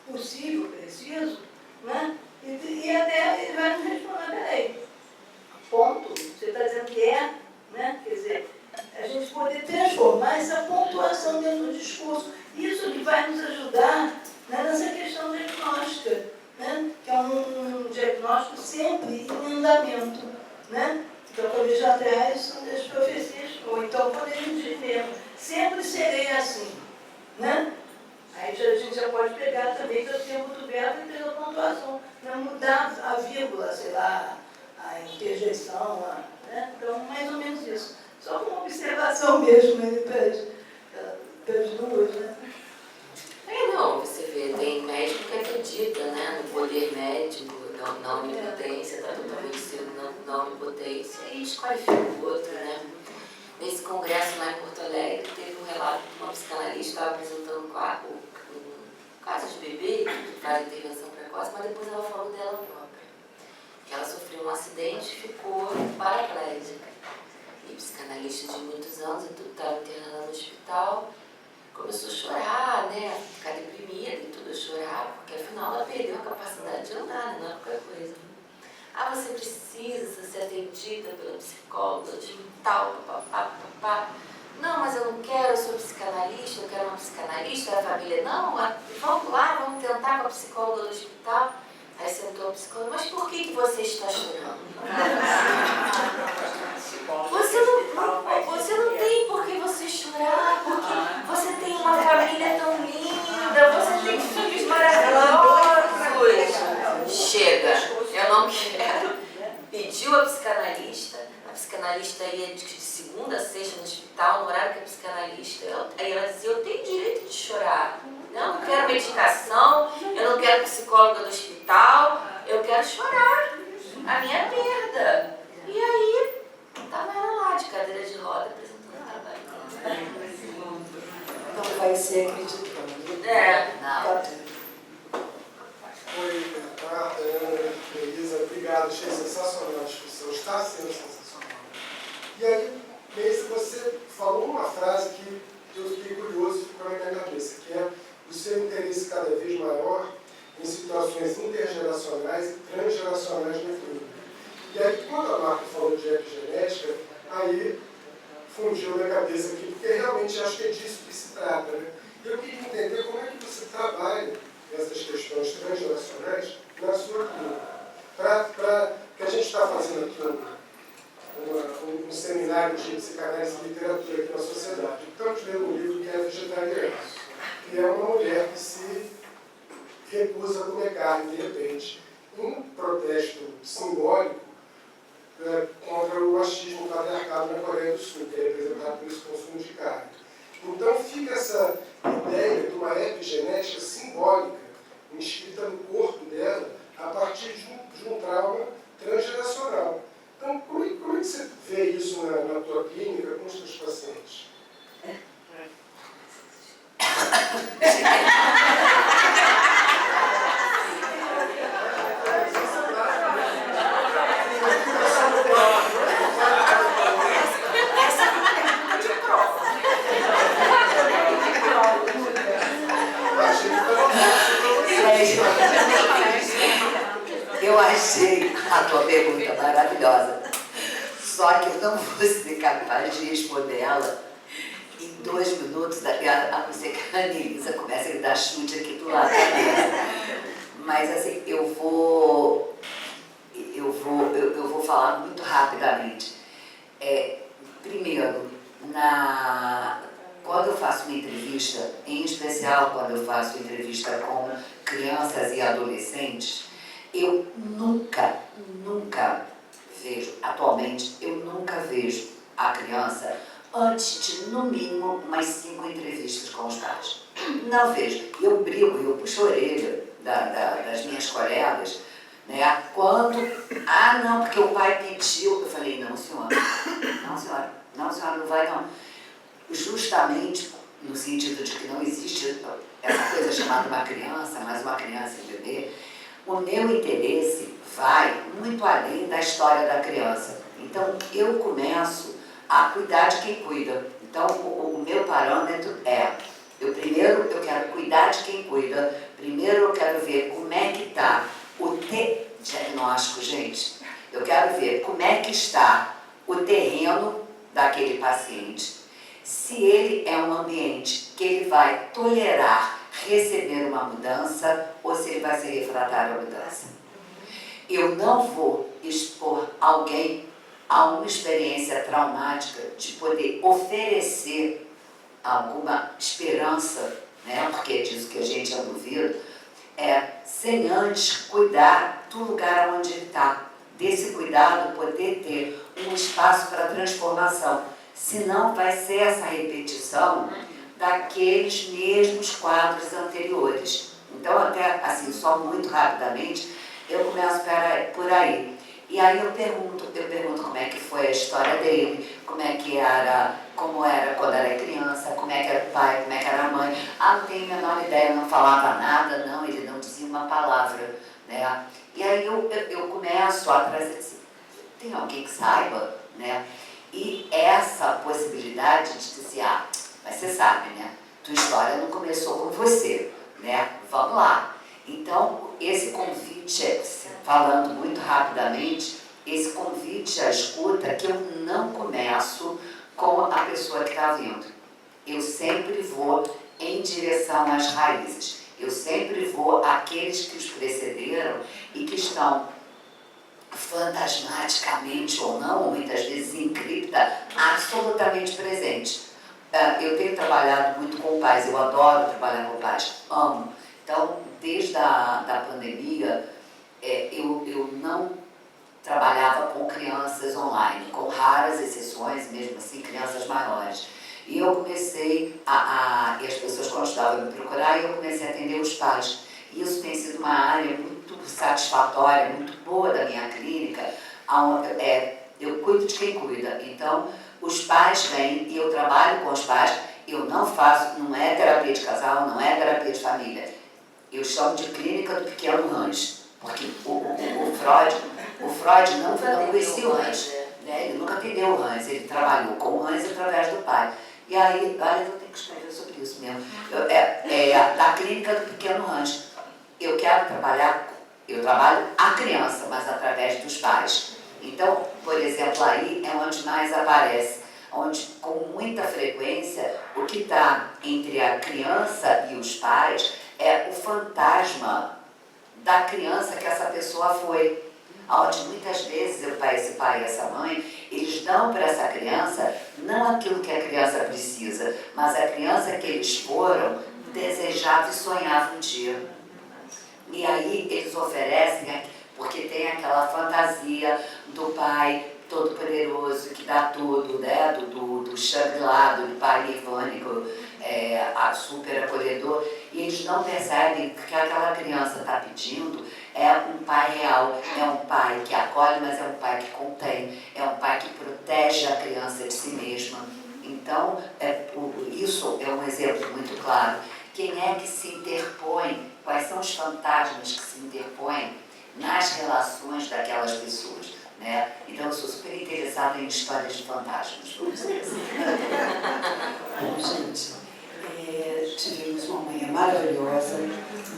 possível, preciso, né? E até ele vai nos responder, peraí, ponto, você está dizendo que é, né? Quer dizer, a gente poder transformar essa pontuação dentro do discurso. Isso que vai nos ajudar, né, nessa questão diagnóstica. Né? Que é um diagnóstico sempre em andamento. Né? Então, quando ele já traz as profecias, ou então quando ele diz mesmo, sempre serei assim. Né? Aí a gente já pode pegar também pelo tempo do verbo e pela pontuação, né? Mudar a vírgula, sei lá, a interjeição, né? Então, mais ou menos isso. Só como observação mesmo, né? Para as duas, né? Não, você vê, tem médico que acredita, né, no poder médico, na onipotência, está totalmente seguro na onipotência, e desqualifica o outro, né. Nesse congresso lá em Porto Alegre, teve um relato de uma psicanalista que estava apresentando um caso de bebê, que faz intervenção precoce, mas depois ela falou dela própria, que ela sofreu um acidente e ficou paraplégica. E psicanalista de muitos anos, e tudo estava internada no hospital, começou a chorar, né, a ficar deprimida e tudo, a chorar, porque afinal ela perdeu a capacidade de andar, né, não é qualquer coisa. Ah, você precisa ser atendida pela psicóloga de tal, papapá, papapá. Não, mas eu não quero, eu sou psicanalista, eu quero uma psicanalista, a família, não, vamos lá, vamos tentar com a psicóloga do hospital. Aí sentou a psicóloga, mas por que você está chorando? Você não tem por que você chorar, porque você tem uma família tão linda, você tem filhos maravilhosos. medicação, eu não quero psicóloga do hospital, eu quero chorar a minha perda. E aí, tava ela lá, de cadeira de roda, apresentando o trabalho dela. Não vai ser acreditando. Não. Oi, boa tarde, Ana, Elisa, obrigado, achei sensacional a discussão, está sendo sensacional. E aí, Meisa, você falou uma frase que eu fiquei curioso e ficou na minha cabeça, que é o seu interesse cada vez maior em situações intergeracionais e transgeracionais no mundo. E aí, quando a Marta falou de epigenética, aí fundiu na cabeça aqui, porque realmente acho que é disso que se trata, né? Eu queria entender como é que você trabalha essas questões transgeracionais na sua clínica. Que a gente está fazendo aqui um seminário de psicanálise e literatura aqui na sociedade. Estamos lendo um livro que é vegetariano, que é uma mulher que se recusa a comer carne, de repente, um protesto simbólico contra o machismo patriarcado na Coreia do Sul, que é representado por esse consumo de carne. Então fica essa ideia de uma epigenética simbólica inscrita no corpo dela a partir de um trauma transgeracional. Então, como é que você vê isso na tua clínica com os seus pacientes? Eu achei a tua pergunta maravilhosa, só que eu não vou ser capaz de responder ela em 2 minutos, a não ser que a Anelisa comece a me dar chute aqui do lado da mesa. Mas assim, eu vou falar muito rapidamente. Primeiro, quando eu faço uma entrevista, em especial quando eu faço entrevista com crianças e adolescentes, eu nunca vejo, atualmente, eu nunca vejo a criança antes de, no mínimo, umas 5 entrevistas com os pais. Não vejo. Eu brigo, eu puxo a orelha das minhas colegas, né? Quando, não, porque o pai pediu, eu falei, não senhora, não vai não. Justamente no sentido de que não existe essa coisa chamada uma criança, mas uma criança e bebê, o meu interesse vai muito além da história da criança. Então, eu começo a cuidar de quem cuida. Então, o meu parâmetro primeiro eu quero cuidar de quem cuida, primeiro eu quero ver como é que está o diagnóstico, gente. Eu quero ver como é que está o terreno daquele paciente, se ele é um ambiente que ele vai tolerar receber uma mudança ou se ele vai ser refratário à mudança. Eu não vou expor alguém a uma experiência traumática de poder oferecer alguma esperança, né? Porque é disso que a gente é movido, sem antes cuidar do lugar onde ele está, desse cuidado poder ter um espaço para transformação. Senão vai ser essa repetição daqueles mesmos quadros anteriores. Então, até assim, só muito rapidamente, eu começo por aí. E aí eu pergunto como é que foi a história dele, como era quando era criança, como é que era o pai, como é que era a mãe. Não tenho a menor ideia, não falava nada, não, ele não dizia uma palavra, né? E aí eu começo a trazer assim, tem alguém que saiba, né? E essa possibilidade de dizer, mas você sabe, né? Tua história não começou com você, né? Vamos lá. Então, esse convite, falando muito rapidamente, esse convite à escuta que eu não começo com a pessoa que está vindo. Eu sempre vou em direção às raízes. Eu sempre vou àqueles que os precederam e que estão fantasmaticamente ou não, muitas vezes em cripta, absolutamente presentes. Eu tenho trabalhado muito com pais, eu adoro trabalhar com pais, amo. Então, desde a pandemia, eu não trabalhava com crianças online, com raras exceções, mesmo assim, crianças maiores. E eu comecei e as pessoas continuavam a me procurar e eu comecei a atender os pais. E isso tem sido uma área muito satisfatória, muito boa da minha clínica, eu cuido de quem cuida. Então, os pais vêm e eu trabalho com os pais, eu não faço, não é terapia de casal, não é terapia de família. Eu chamo de clínica do pequeno Hans, porque o Freud não conhecia o Hans, né? Ele nunca atendeu o Hans, ele trabalhou com o Hans através do pai. E aí, olha, eu tenho que escrever sobre isso mesmo. Da clínica do pequeno Hans. Eu trabalho a criança, mas através dos pais. Então, por exemplo, aí é onde mais aparece, onde com muita frequência o que está entre a criança e os pais é o fantasma da criança que essa pessoa foi. Onde muitas vezes esse pai e essa mãe, eles dão para essa criança não aquilo que a criança precisa, mas a criança que eles foram, desejava e sonhava um dia. E aí eles oferecem, porque tem aquela fantasia do pai todo-poderoso, que dá tudo, né? do Shangri-La, do pai nirvânico, super acolhedor, e eles não percebem que aquela criança está pedindo é um pai real, é um pai que acolhe, mas é um pai que contém, é um pai que protege a criança de si mesma. Então, isso é um exemplo muito claro. Quem é que se interpõe? Quais são os fantasmas que se interpõem nas relações daquelas pessoas? Né? Então, eu sou super interessada em histórias de fantasmas, vamos dizer assim. Bom, gente, tivemos uma manhã maravilhosa,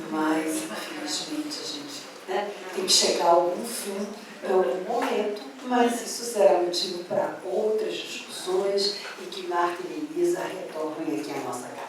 mas, infelizmente, a gente tem que chegar a algum fim, a algum momento, mas isso será motivo para outras discussões e que Marta e Elisa retornem aqui à nossa casa.